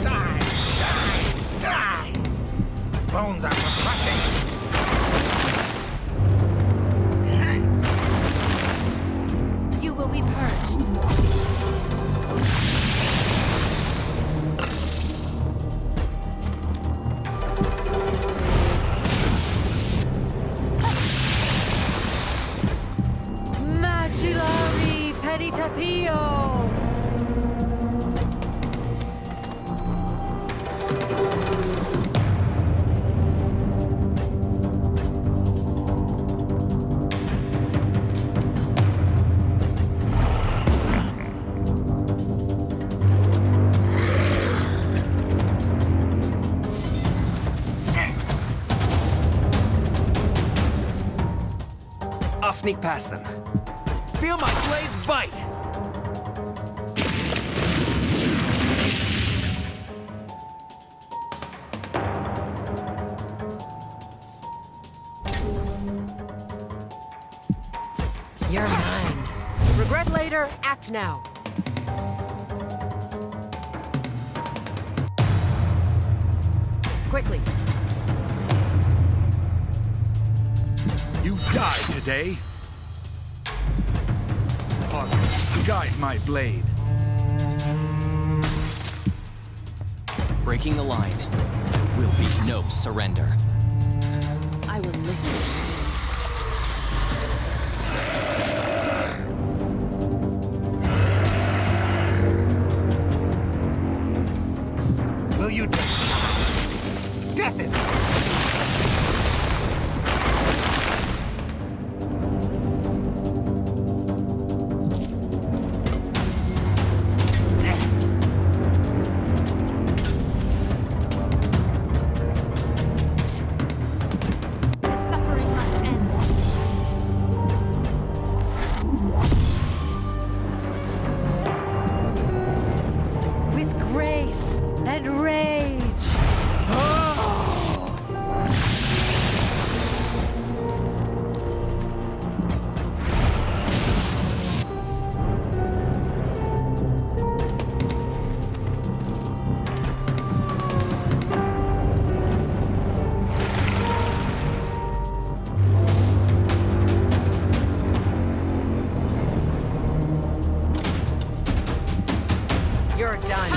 Die! Die! Die! Bones are refreshing. You will be purged. Macillari Peditapio! I'll sneak past them. Feel my blades bite! You're mine. Regret later, act now. Quickly. You die today. Father, guide my blade. Breaking the line will be no surrender. I will lick you. Will you die? Death is... The suffering must end. With grace and rage. You're done.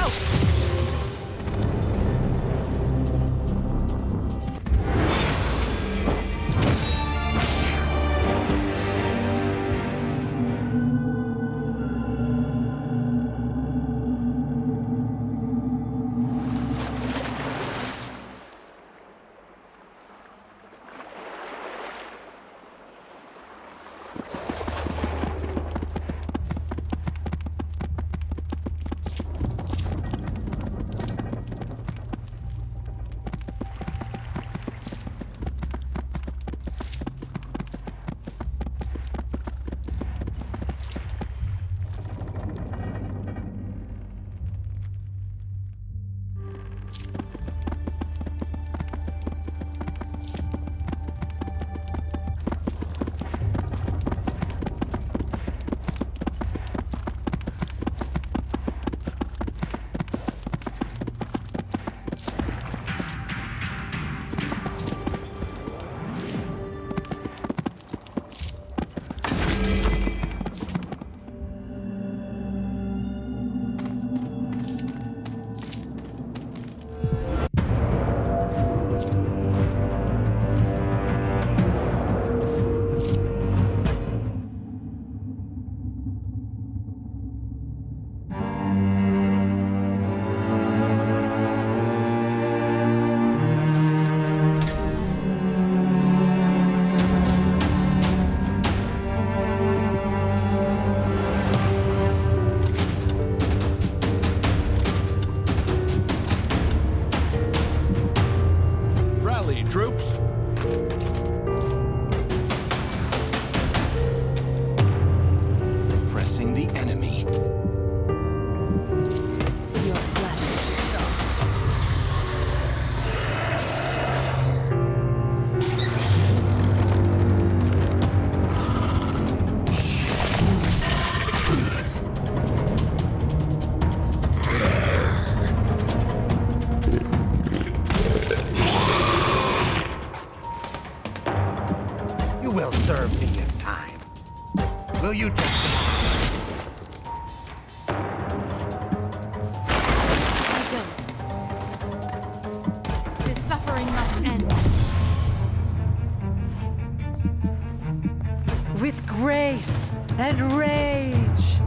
and rage.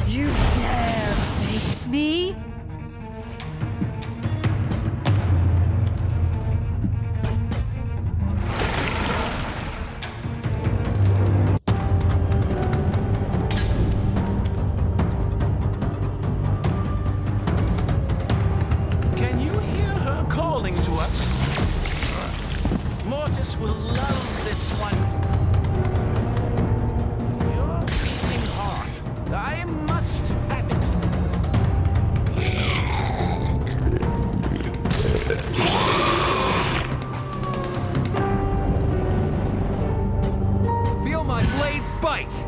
You dare face me? Can you hear her calling to us? Mortis will love this one. Your beating heart. I must have it. Feel my blades bite!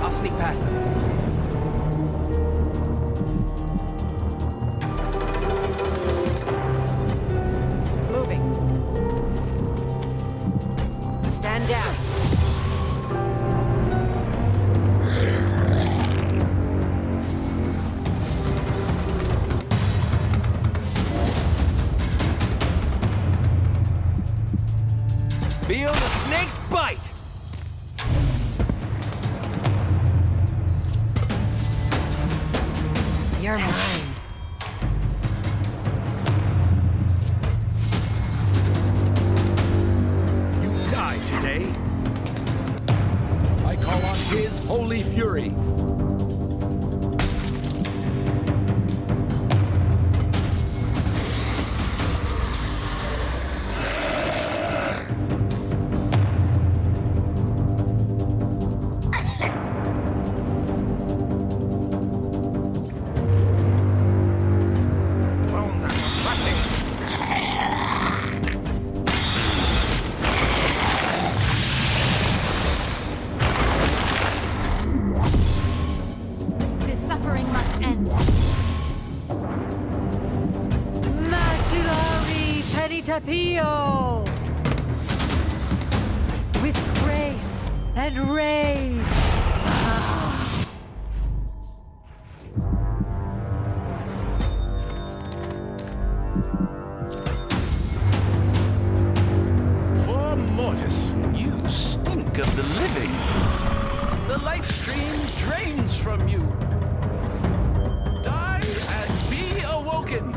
I'll sneak past them. Moving. Stand down. Feel the snake's bite! You're mine. You die today. I call on his holy fury. Bones are crushing. This suffering must end. Macellari Penitapio! With grace and rage. For Mortis, you stink of the living. The life stream drains from you. Die and be awoken.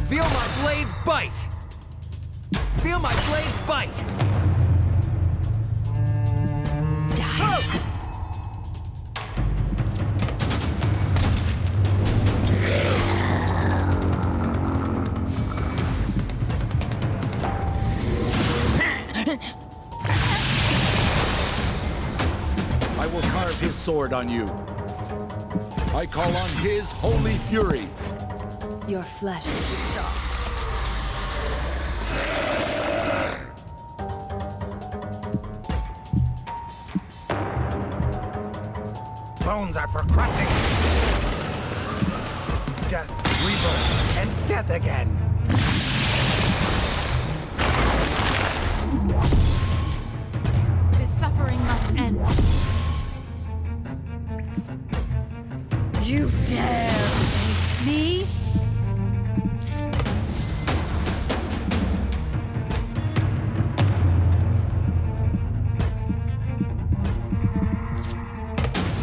Feel my blades bite! Feel my blades bite! Die. I will carve his sword on you. I call on his holy fury. Your flesh is exhausted. Bones are for crushing. Death, rebirth, and death again. This suffering must end. You dare face me?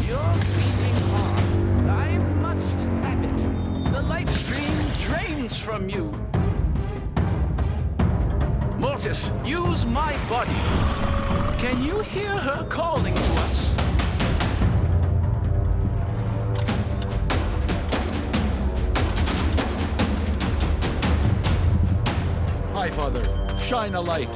Your beating heart. I must have it. The life stream drains from you. Mortis, use my body. Can you hear her calling to us? Hi, Father. Shine a light.